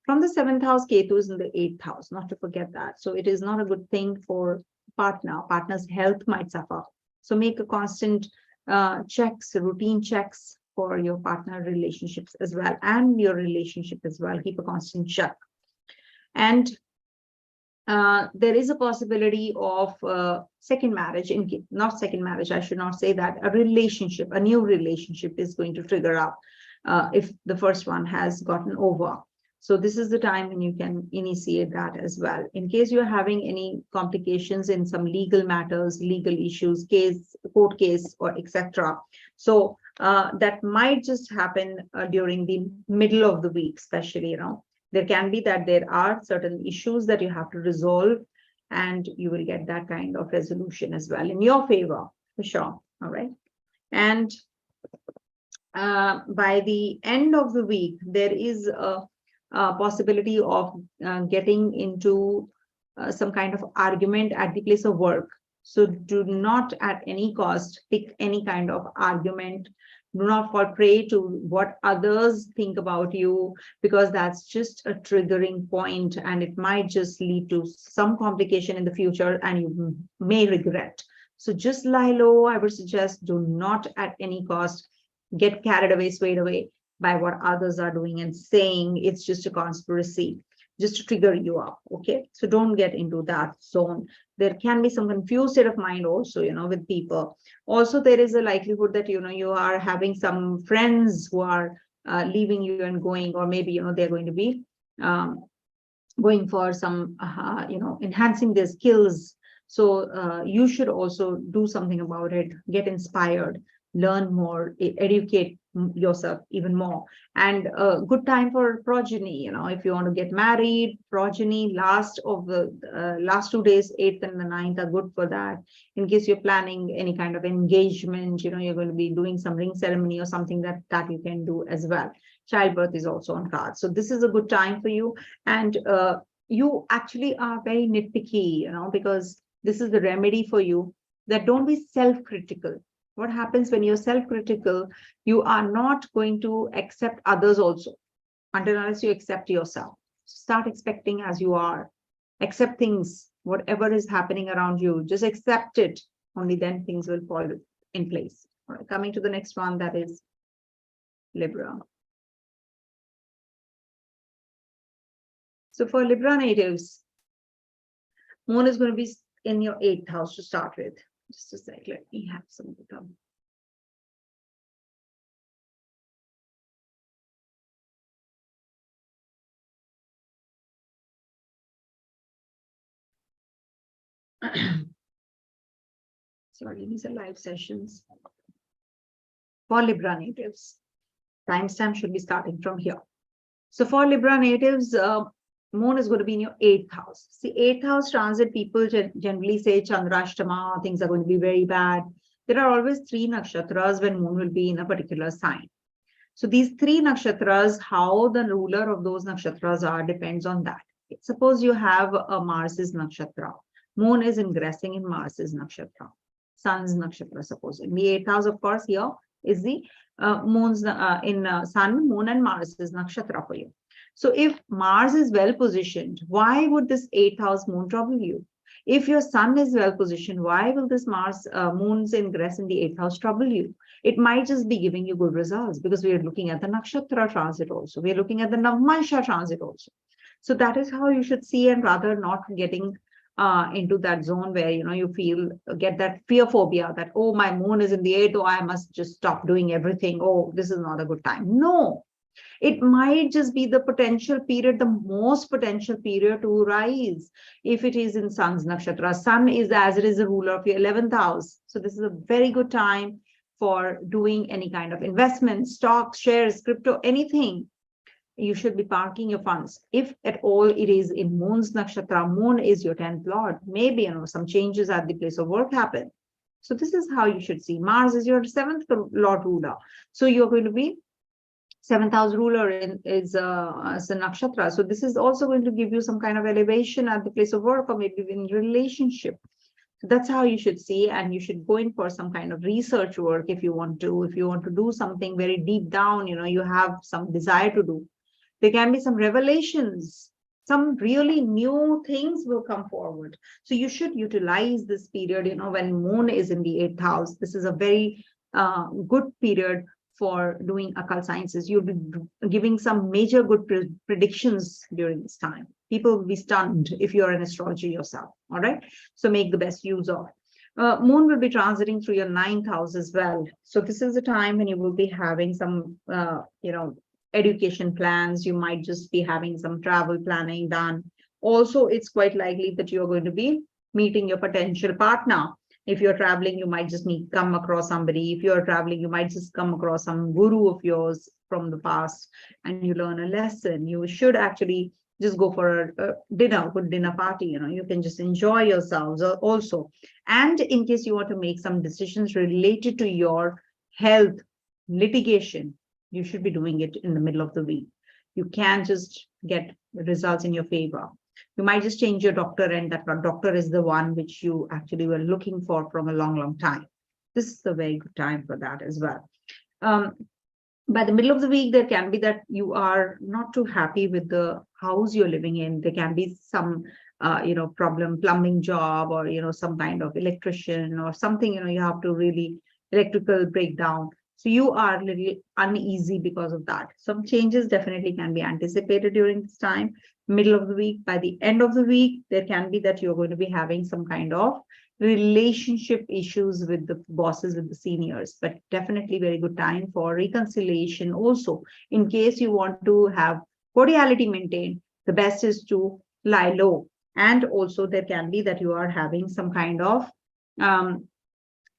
From the 7th house, Ketu is in the 8th house, not to forget that. So it is not a good thing for partner's health might suffer. So make a constant checks, routine checks for your partner relationships as well, and your relationship as well. Keep a constant check. And there is a possibility of second marriage, not second marriage, I should not say that, a relationship, a new relationship is going to trigger up if the first one has gotten over. So this is the time when you can initiate that as well. In case you're having any complications in some legal matters, legal issues, court case, or etc. So that might just happen during the middle of the week, especially, there can be that there are certain issues that you have to resolve, and you will get that kind of resolution as well in your favor, for sure. All right. And by the end of the week, there is a possibility of getting into some kind of argument at the place of work. So do not at any cost pick any kind of argument. Do not fall prey to what others think about you, because that's just a triggering point and it might just lead to some complication in the future and you may regret. So just lie low. I would suggest do not at any cost get carried away, swayed away by what others are doing and saying it's just a conspiracy, just to trigger you up. Okay, so don't get into that zone. There can be some confused state of mind also, with people. Also, there is a likelihood that, you are having some friends who are leaving you and going, or maybe, they're going to be going for some, enhancing their skills. So you should also do something about it, get inspired. learn more, educate yourself even more. And a good time for progeny, if you want to get married, progeny, last 2 days, 8th and the 9th, are good for that. In case you're planning any kind of engagement, you're going to be doing some ring ceremony or something that you can do as well. Childbirth is also on cards. So this is a good time for you. And you actually are very nitpicky, because this is the remedy for you, that don't be self-critical. What happens when you're self-critical, you are not going to accept others also, unless you accept yourself. Start expecting as you are. Accept things, whatever is happening around you, just accept it. Only then things will fall in place. All right, coming to the next one, that is Libra. So for Libra natives, Moon is going to be in your 8th house to start with. Just a sec, let me have some become. Sorry, these are live sessions. For Libra natives, timestamp should be starting from here. So for Libra natives, Moon is going to be in your 8th house. See, 8th house transit, people generally say Chandrashtama, things are going to be very bad. There are always 3 nakshatras when Moon will be in a particular sign. So these 3 nakshatras, how the ruler of those nakshatras are, depends on that. Suppose you have a Mars's nakshatra. Moon is ingressing in Mars's nakshatra. Sun's nakshatra, suppose. In the 8th house, of course, here is the Moon's in Sun, Moon and Mars's nakshatra for you. So if Mars is well positioned, why would this 8th house Moon trouble you? If your Sun is well positioned, why will this Moon's ingress in the 8th house trouble you? It might just be giving you good results, because we are looking at the nakshatra transit also. We are looking at the Navmansha transit also. So that is how you should see, and rather not getting into that zone where you get that fear phobia that, oh, my Moon is in the 8th, oh, I must just stop doing everything. Oh, this is not a good time. No. It might just be the potential period, the most potential period to rise. If it is in Sun's nakshatra, Sun is, as it is, a ruler of your 11th house. So this is a very good time for doing any kind of investment, stocks, shares, crypto, anything. You should be parking your funds. If at all it is in Moon's nakshatra, Moon is your 10th lord. Maybe some changes at the place of work happen. So this is how you should see. Mars is your 7th lord ruler. So you're going to be 7th house ruler is a nakshatra. So this is also going to give you some kind of elevation at the place of work, or maybe in relationship. So that's how you should see, and you should go in for some kind of research work if you want to do something very deep down, you have some desire to do. There can be some revelations, some really new things will come forward. So you should utilize this period, when Moon is in the 8th house. This is a very good period for doing occult sciences. You'll be giving some major good predictions during this time. People will be stunned if you're in astrology yourself. All right. So make the best use of. Moon will be transiting through your 9th house as well. So this is a time when you will be having some, education plans. You might just be having some travel planning done. Also, it's quite likely that you're going to be meeting your potential partner. If you're traveling, you might just come across somebody. If you're traveling, you might just come across some guru of yours from the past, and you learn a lesson. You should actually just go for a good dinner party. You can just enjoy yourselves also. And in case you want to make some decisions related to your health, litigation, you should be doing it in the middle of the week. You can just get results in your favor. You might just change your doctor, and that doctor is the one which you actually were looking for from a long, long time. This is a very good time for that as well. By the middle of the week, there can be that you are not too happy with the house you're living in. There can be some, problem, plumbing job, or, some kind of electrician or something, you have to really electrical breakdown. So you are a little uneasy because of that. Some changes definitely can be anticipated during this time. Middle of the week, by the end of the week, there can be that you're going to be having some kind of relationship issues with the bosses, with the seniors, but definitely very good time for reconciliation. Also, in case you want to have cordiality maintained, the best is to lie low. And also there can be that you are having some kind of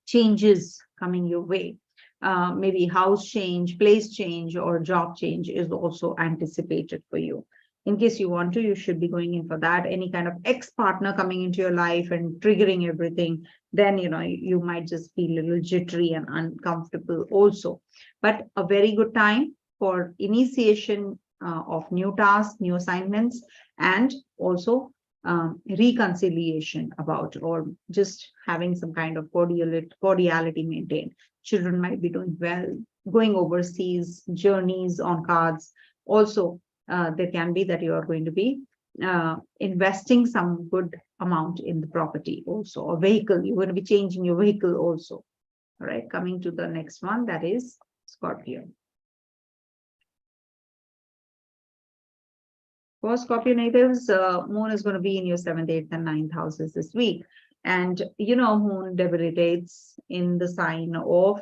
changes coming your way. maybe house change, place change, or job change is also anticipated for you. In case you want to, you should be going in for that. Any kind of ex-partner coming into your life and triggering everything, then, you might just feel a little jittery and uncomfortable also. But a very good time for initiation of new tasks, new assignments, and also reconciliation about, or just having some kind of cordiality maintained. Children might be doing well, going overseas, journeys on cards. Also, there can be that you are going to be investing some good amount in the property also, or vehicle. You're going to be changing your vehicle also. All right, coming to the next one, that is Scorpio. For Scorpio natives, Moon is going to be in your 7th, 8th, and 9th houses this week. And Moon debilitates in the sign of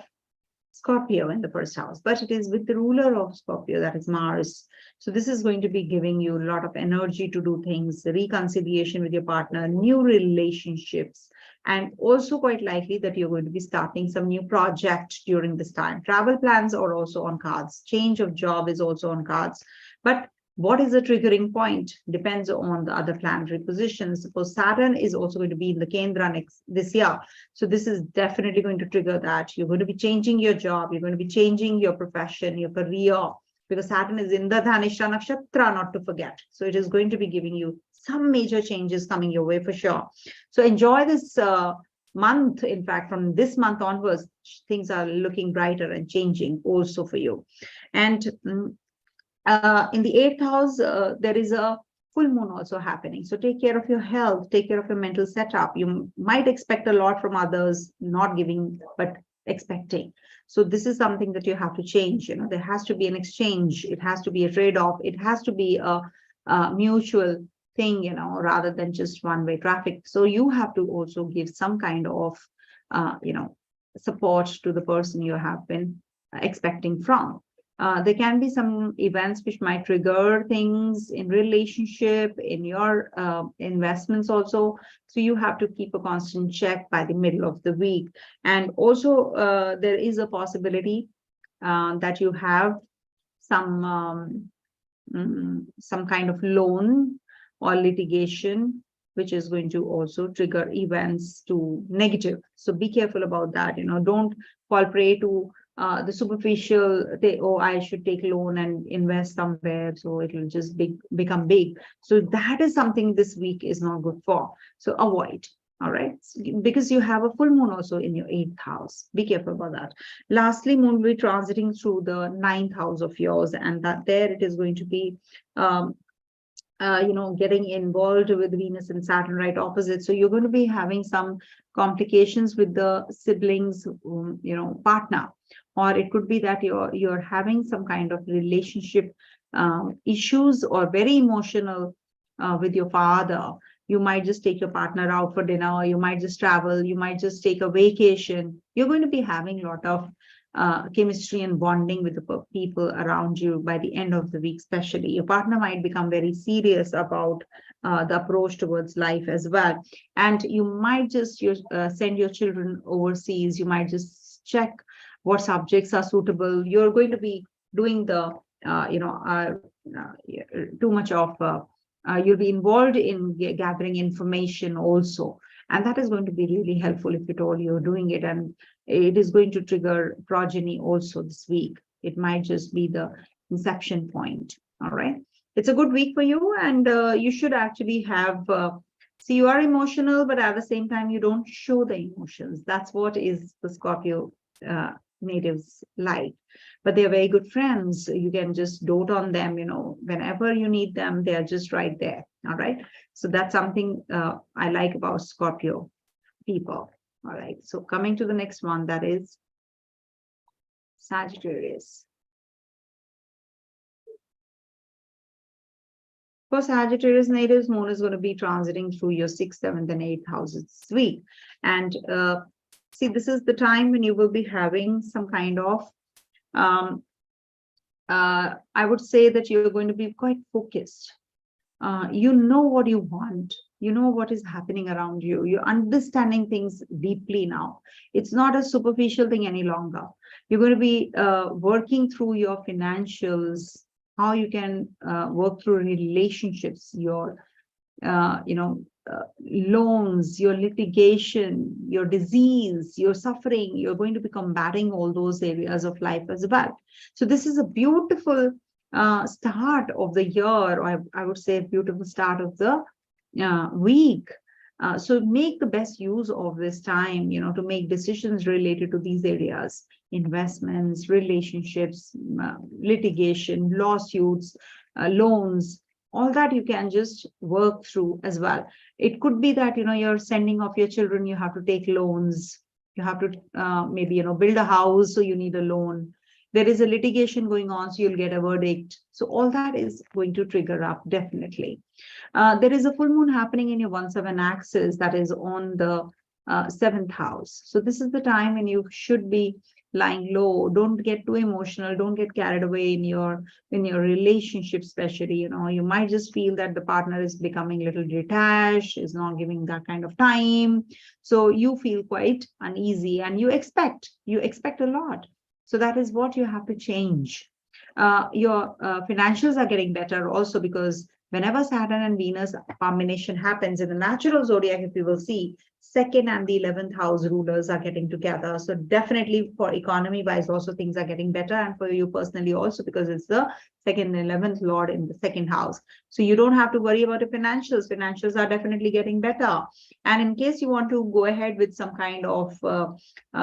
Scorpio in the first house, but it is with the ruler of Scorpio, that is Mars. So this is going to be giving you a lot of energy to do things, reconciliation with your partner, new relationships, and also quite likely that you're going to be starting some new project during this time. Travel plans are also on cards. Change of job is also on cards. But what is the triggering point depends on the other planetary positions. Suppose Saturn is also going to be in the Kendra this year. So this is definitely going to trigger that. You're going to be changing your job. You're going to be changing your profession, your career, because Saturn is in the Dhanisha Nakshatra, not to forget. So it is going to be giving you some major changes coming your way for sure. So enjoy this month. In fact, from this month onwards, things are looking brighter and changing also for you. And in the 8th house, there is a full moon also happening. So take care of your health, take care of your mental setup. You might expect a lot from others, not giving, but expecting. So this is something that you have to change. There has to be an exchange. It has to be a trade-off. It has to be a mutual thing, rather than just one-way traffic. So you have to also give some kind of, support to the person you have been expecting from. There can be some events which might trigger things in relationship, in your investments also. So you have to keep a constant check by the middle of the week. And also there is a possibility that you have some kind of loan or litigation, which is going to also trigger events to negative. So be careful about that. Don't fall prey to the superficial, I should take a loan and invest somewhere, so it will just become big. So that is something this week is not good for. So avoid. All right, because you have a full moon also in your 8th house. Be careful about that. Lastly, moon will be transiting through the 9th house of yours, and that there it is going to be getting involved with Venus and Saturn right opposite. So you're going to be having some complications with the siblings, partner, or it could be that you're having some kind of relationship issues, or very emotional with your father. You might just take your partner out for dinner. You might just travel. You might just take a vacation. You're going to be having a lot of chemistry and bonding with the people around you by the end of the week, especially. Your partner might become very serious about the approach towards life as well. And you might just send your children overseas. You might just check what subjects are suitable. You're going to be doing the, too much of, you'll be involved in gathering information also. And that is going to be really helpful if at all you're doing it. And it is going to trigger progeny also this week. It might just be the inception point. All right. It's a good week for you. And you should actually have, see, you are emotional, but at the same time, you don't show the emotions. That's what is the Scorpio natives like. But they're very good friends. You can just dote on them, whenever you need them, they're just right there. All right. So that's something I like about Scorpio people. All right. So coming to the next one, that is Sagittarius. For Sagittarius natives, Moon is going to be transiting through your 6th, 7th, and 8th houses this week. And see, this is the time when you will be having some kind of, I would say that you're going to be quite focused. You know what you want. You know what is happening around you. You're understanding things deeply now. It's not a superficial thing any longer. You're going to be working through your financials, how you can work through relationships, your loans, your litigation, your disease, your suffering. You're going to be combating all those areas of life as well. So this is a beautiful start of the year, or I would say a beautiful start of the week. So make the best use of this time, to make decisions related to these areas: investments, relationships, litigation, lawsuits, loans. All that you can just work through as well. It could be that, you're sending off your children, you have to take loans. You have to maybe, build a house, so you need a loan. There is a litigation going on, so you'll get a verdict. So all that is going to trigger up, definitely. There is a full moon happening in your 1-7 axis that is on the 7th house. So this is the time when you should be lying low. Don't get too emotional. Don't get carried away in your relationship, especially. You might just feel that the partner is becoming a little detached, is not giving that kind of time. So you feel quite uneasy, and you expect a lot. So that is what you have to change. Your financials are getting better also, because whenever Saturn and Venus combination happens in the natural zodiac, if you will see, 2nd and the 11th house rulers are getting together. So definitely for economy wise also things are getting better, and for you personally also, because it's the 2nd and 11th lord in the 2nd house. So you don't have to worry about your financials. Financials are definitely getting better. And in case you want to go ahead with some kind of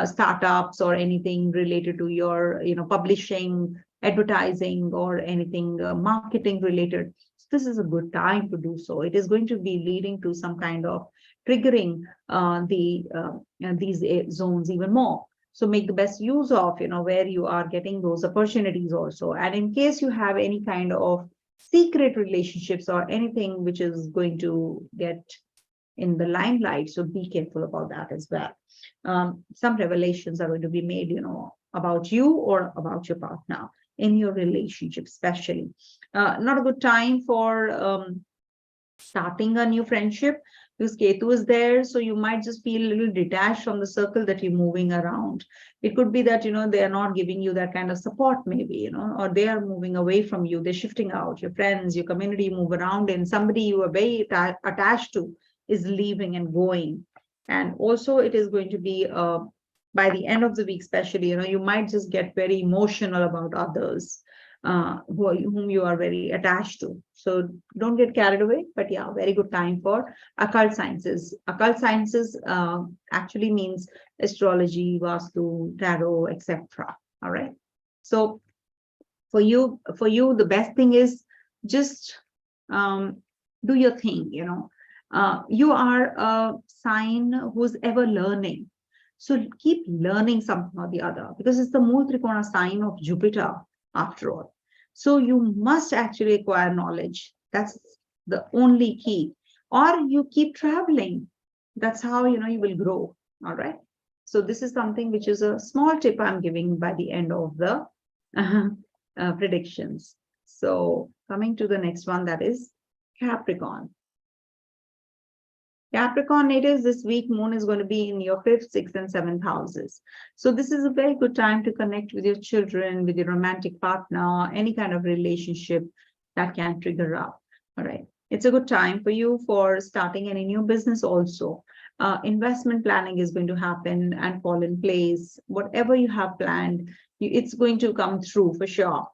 startups or anything related to your publishing, advertising, or anything marketing related, this is a good time to do so. It is going to be leading to some kind of triggering these zones even more. So make the best use of where you are getting those opportunities also. And in case you have any kind of secret relationships or anything which is going to get in the limelight, so be careful about that as well. Some revelations are going to be made about you or about your partner in your relationship, especially. Not a good time for starting a new friendship, because Ketu is there. So you might just feel a little detached from the circle that you're moving around. It could be that, they are not giving you that kind of support, maybe, or they are moving away from you. They're shifting out. Your friends, your community move around, and somebody you are very attached to is leaving and going. And also it is going to be by the end of the week, especially, you might just get very emotional about others whom you are very attached to. So don't get carried away. But yeah, very good time for occult sciences. Occult sciences actually means astrology, vastu, tarot, etc. All right. So for you, the best thing is just do your thing. You are a sign who's ever learning. So keep learning something or the other, because it's the Mool Trikona sign of Jupiter after all. So you must actually acquire knowledge. That's the only key. Or you keep traveling. That's how you will grow. All right. So this is something which is a small tip I'm giving by the end of the predictions. So coming to the next one, that is Capricorn. Capricorn natives, this week, moon is going to be in your 5th, 6th, and 7th houses. So this is a very good time to connect with your children, with your romantic partner, any kind of relationship that can trigger up. All right. It's a good time for you for starting any new business also. Investment planning is going to happen and fall in place. Whatever you have planned, it's going to come through for sure.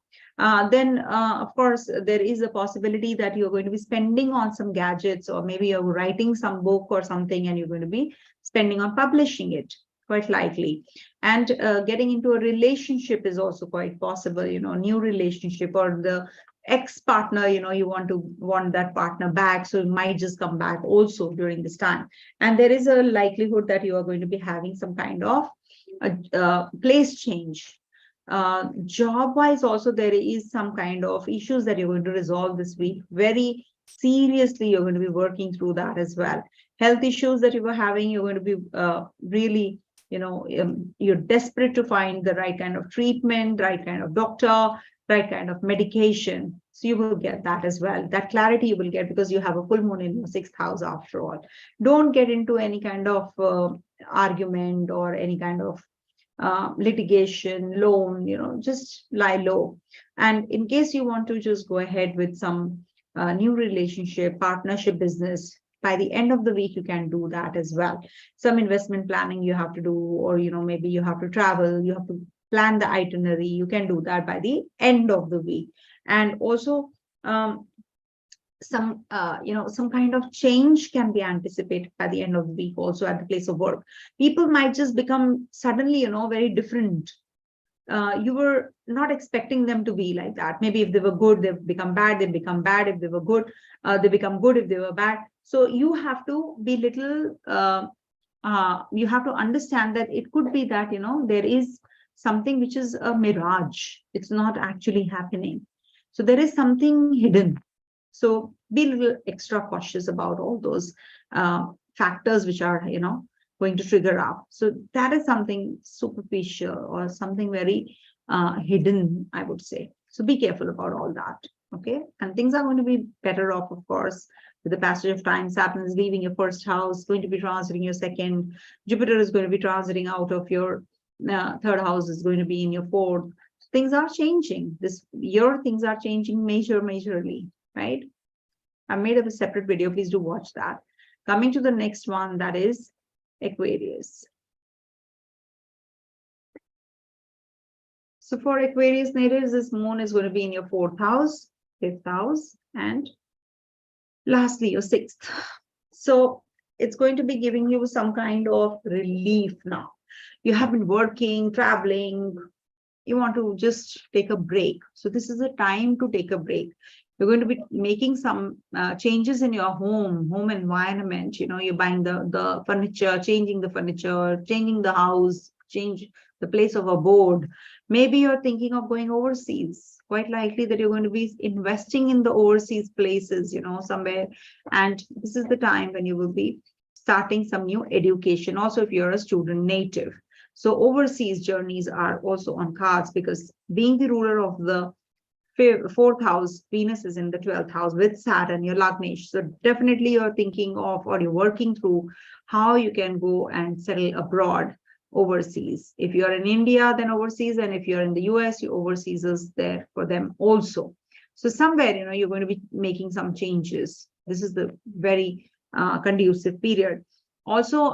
Then, of course, there is a possibility that you're going to be spending on some gadgets, or maybe you're writing some book or something, and you're going to be spending on publishing it, quite likely. And getting into a relationship is also quite possible, new relationship, or the ex-partner, you want that partner back. So it might just come back also during this time. And there is a likelihood that you are going to be having some kind of place change. Job wise also, there is some kind of issues that you're going to resolve this week. Very seriously, you're going to be working through that as well. Health issues that you were having, you're going to be really, you're desperate to find the right kind of treatment, right kind of doctor, right kind of medication. So you will get that as well. That clarity you will get because you have a full moon in your 6th house after all. Don't get into any kind of argument or any kind of litigation, loan, just lie low. And in case you want to just go ahead with some new relationship, partnership, business, by the end of the week, you can do that as well. Some investment planning you have to do, or, maybe you have to travel, you have to plan the itinerary. You can do that by the end of the week. And also, some kind of change can be anticipated by the end of the week also at the place of work. People might just become suddenly very different. You were not expecting them to be like that. Maybe if they were good, they've become bad. They become bad. If they were good, they become good. If they were bad, so you have to be little you have to understand that it could be that there is something which is a mirage. It's not actually happening. So there is something hidden. So be a little extra cautious about all those factors which are, going to trigger up. So that is something superficial or something very hidden, I would say. So be careful about all that. Okay. And things are going to be better off, of course, with the passage of time. Saturn is leaving your 1st house, going to be transiting your 2nd. Jupiter is going to be transiting out of your 3rd house, is going to be in your 4th. Things are changing. This year, things are changing majorly. Right? I made up a separate video. Please do watch that. Coming to the next one, that is Aquarius. So for Aquarius natives, this moon is going to be in your 4th house, 5th house, and lastly, your 6th. So it's going to be giving you some kind of relief now. You have been working, traveling. You want to just take a break. So this is a time to take a break. You're going to be making some changes in your home environment. You're buying the furniture, changing the house, change the place of abode. Maybe you're thinking of going overseas. Quite likely that you're going to be investing in the overseas places, somewhere. And this is the time when you will be starting some new education. Also, if you're a student native. So overseas journeys are also on cards, because being the ruler of the 4th house, Venus is in the 12th house with Saturn, your Lagnesh. So definitely you're thinking of, or you're working through how you can go and settle abroad, overseas. If you're in India, then overseas. And if you're in the US, your overseas is there for them also. So somewhere, you're going to be making some changes. This is the very conducive period. Also,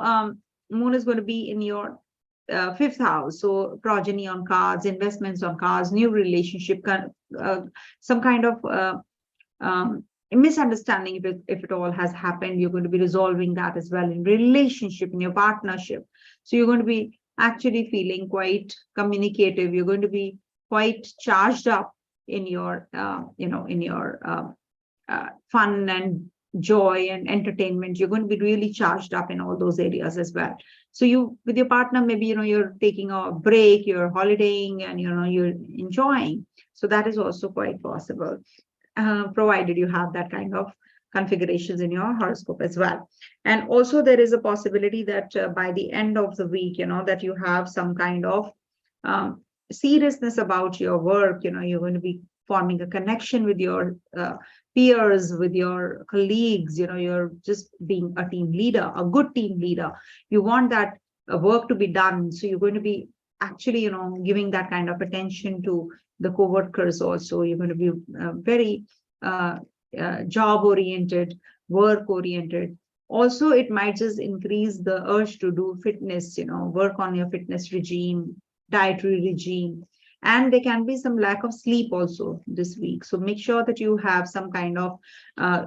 Moon is going to be in your 5th house, so progeny on cards, investments on cards, new relationship, some kind of misunderstanding, if it all has happened. You're going to be resolving that as well in relationship, in your partnership. So you're going to be actually feeling quite communicative. You're going to be quite charged up in your fun and joy and entertainment. You're going to be really charged up in all those areas as well. So you, with your partner, maybe, you're taking a break, you're holidaying, and, you're enjoying. So that is also quite possible, provided you have that kind of configurations in your horoscope as well. And also there is a possibility that by the end of the week, that you have some kind of seriousness about your work. You're going to be forming a connection with your peers, with your colleagues. You're just being a team leader, a good team leader. You want that work to be done. So you're going to be actually, giving that kind of attention to the co-workers also. You're going to be very job-oriented, work-oriented. Also, it might just increase the urge to do fitness, work on your fitness regime, dietary regime. And there can be some lack of sleep also this week. So make sure that you have some kind of,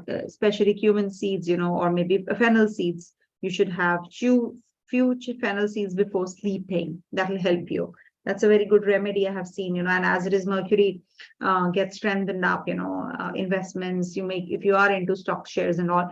especially cumin seeds, or maybe fennel seeds. You should have few fennel seeds before sleeping. That will help you. That's a very good remedy I have seen, and as it is Mercury gets strengthened up, investments you make, if you are into stock shares and all,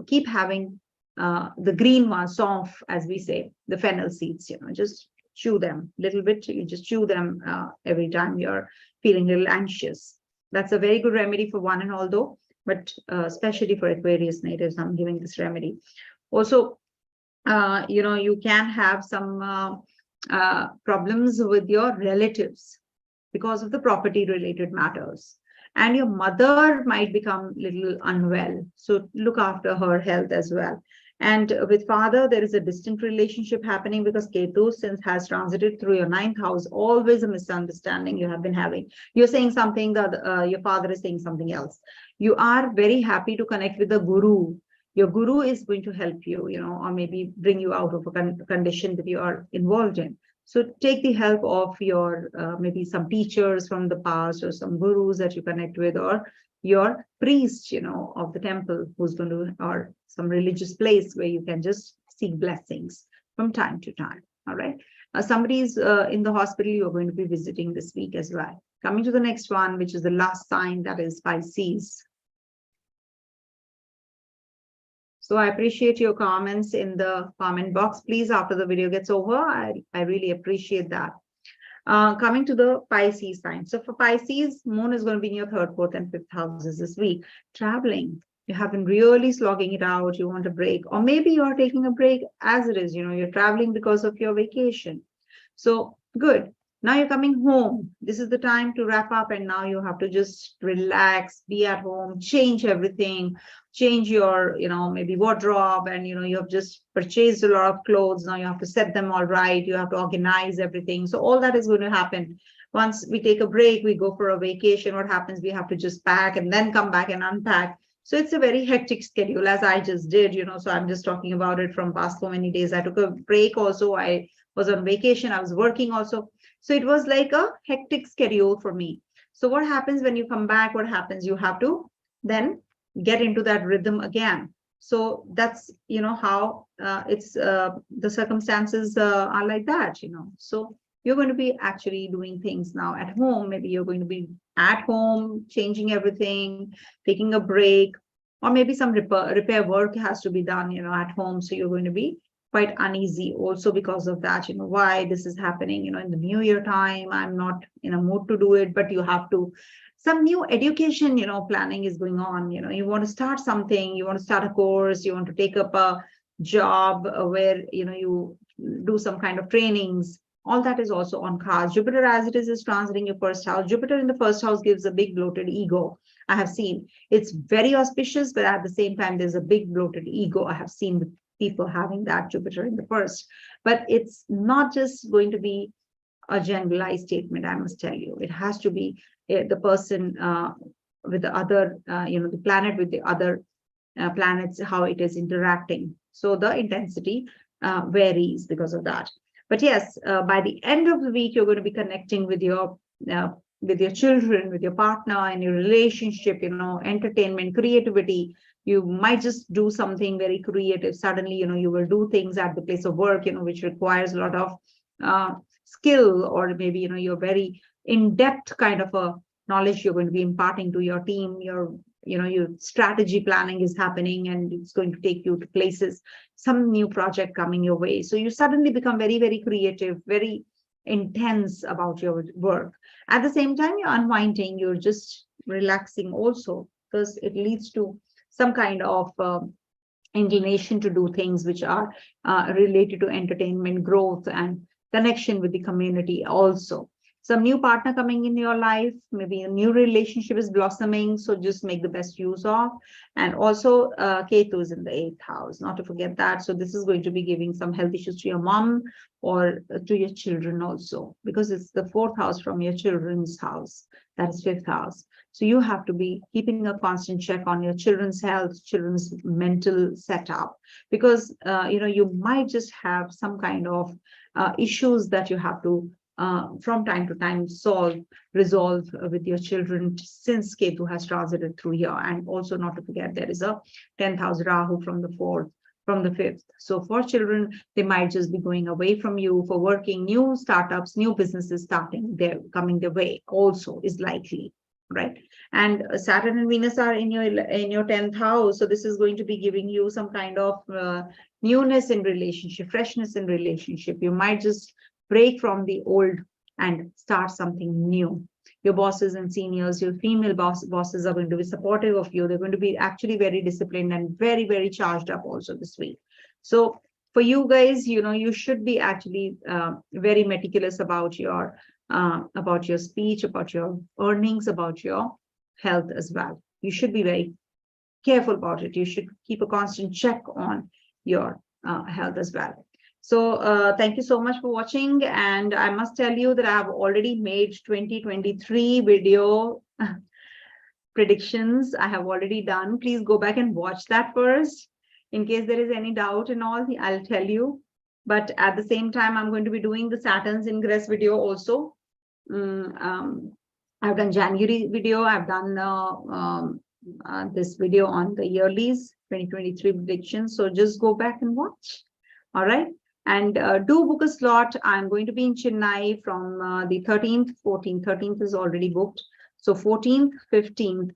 keep having the green ones off, as we say, the fennel seeds, just chew them a little bit. You just chew them every time you're feeling a little anxious. That's a very good remedy for one and all, though, but especially for Aquarius natives, I'm giving this remedy. Also, you can have some problems with your relatives. because of the property related matters. And your mother might become little unwell. So look after her health as well. And with father, there is a distant relationship happening because Ketu, since has transited through your 9th house, always a misunderstanding you have been having. You're saying something that your father is saying something else. You are very happy to connect with the guru. Your guru is going to help you, or maybe bring you out of a condition that you are involved in. So take the help of your maybe some teachers from the past or some gurus that you connect with, or your priest, of the temple who's going to, or some religious place where you can just seek blessings from time to time. All right. Somebody's in the hospital you're going to be visiting this week as well. Coming to the next one, which is the last sign, that is Pisces. So I appreciate your comments in the comment box. Please, after the video gets over, I really appreciate that. Coming to the Pisces sign. So for Pisces, Moon is going to be in your 3rd, 4th, and 5th houses this week. Traveling. You have been really slogging it out. You want a break. Or maybe you're taking a break as it is. You're traveling because of your vacation. So good. Now you're coming home. This is the time to wrap up, and now you have to just relax, be at home, change everything, change your, maybe wardrobe, and, you have just purchased a lot of clothes. Now you have to set them all right. You have to organize everything. So all that is going to happen. Once we take a break, we go for a vacation. What happens? We have to just pack and then come back and unpack. So it's a very hectic schedule, as I just did, so I'm just talking about it from past so many days. I took a break also. I was on vacation. I was working also. So it was like a hectic schedule for me. So what happens when you come back? What happens? You have to then get into that rhythm again. So that's, how it's the circumstances are like that, So you're going to be actually doing things now at home. Maybe you're going to be at home, changing everything, taking a break, or maybe some repair work has to be done, at home. So you're going to be quite uneasy also because of that, why this is happening, in the new year time. I'm not in a mood to do it, but you have to. Some new education, planning is going on. You want to start something, you want to start a course, you want to take up a job where, you do some kind of trainings. All that is also on cards. Jupiter, as it is transiting your 1st house. Jupiter in the 1st house gives a big bloated ego. I have seen it's very auspicious, but at the same time, there's a big bloated ego. I have seen with people having that Jupiter in the 1st, but it's not just going to be a generalized statement. I must tell you, it has to be the person with the other, the planet with the other planets, how it is interacting. So the intensity varies because of that. But yes, by the end of the week, you're going to be connecting with your children, with your partner, and your relationship, entertainment, creativity. You might just do something very creative. Suddenly, you will do things at the place of work, which requires a lot of skill, or maybe, you're very in-depth kind of a knowledge you're going to be imparting to your team. Your strategy planning is happening, and it's going to take you to places, some new project coming your way. So you suddenly become very, very creative, very intense about your work. At the same time, you're unwinding, you're just relaxing also, because it leads to some kind of inclination to do things which are related to entertainment, growth, and connection with the community also. Some new partner coming in your life, maybe a new relationship is blossoming, so just make the best use of. And also Ketu is in the 8th house, not to forget that. So this is going to be giving some health issues to your mom or to your children also, because it's the 4th house from your children's house, that is 5th house. So you have to be keeping a constant check on your children's health, children's mental setup, because you might just have some kind of issues that you have to from time to time resolve with your children, since Ketu has transited through here. And also not to forget, there is a 10th house Rahu from the 4th, from the 5th. So for children, they might just be going away from you for working. New startups, new businesses coming their way also is likely, right? And Saturn and Venus are in your 10th house. So this is going to be giving you some kind of newness in relationship, freshness in relationship. You might just break from the old and start something new. Your bosses and seniors, your female bosses are going to be supportive of you. They're going to be actually very disciplined and very, very charged up also this week. So for you guys, you should be actually very meticulous about your about your speech, about your earnings, about your health as well. You should be very careful about it. You should keep a constant check on your health as well. So thank you so much for watching. And I must tell you that I have already made 2023 video predictions. I have already done. Please go back and watch that first. In case there is any doubt and all, I'll tell you. But at the same time, I'm going to be doing the Saturn's ingress video also. I've done January video. I've done this video on the yearlies 2023 predictions. So just go back and watch. All right. And do book a slot. I'm going to be in Chennai from the 13th, 14th. 13th is already booked. So 14th, 15th,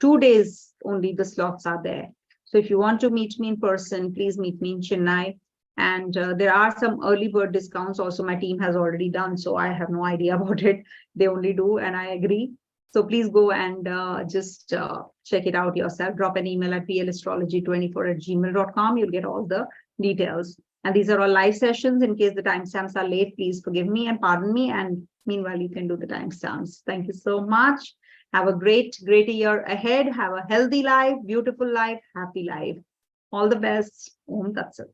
2 days only the slots are there. So if you want to meet me in person, please meet me in Chennai. And there are some early bird discounts also my team has already done. So I have no idea about it. They only do, and I agree. So please go and just check it out yourself. Drop an email at plastrology24@gmail.com. You'll get all the details. And these are all live sessions. In case the timestamps are late, please forgive me and pardon me. And meanwhile, you can do the timestamps. Thank you so much. Have a great year ahead. Have a healthy life, beautiful life, happy life. All the best. Om Tat Sat.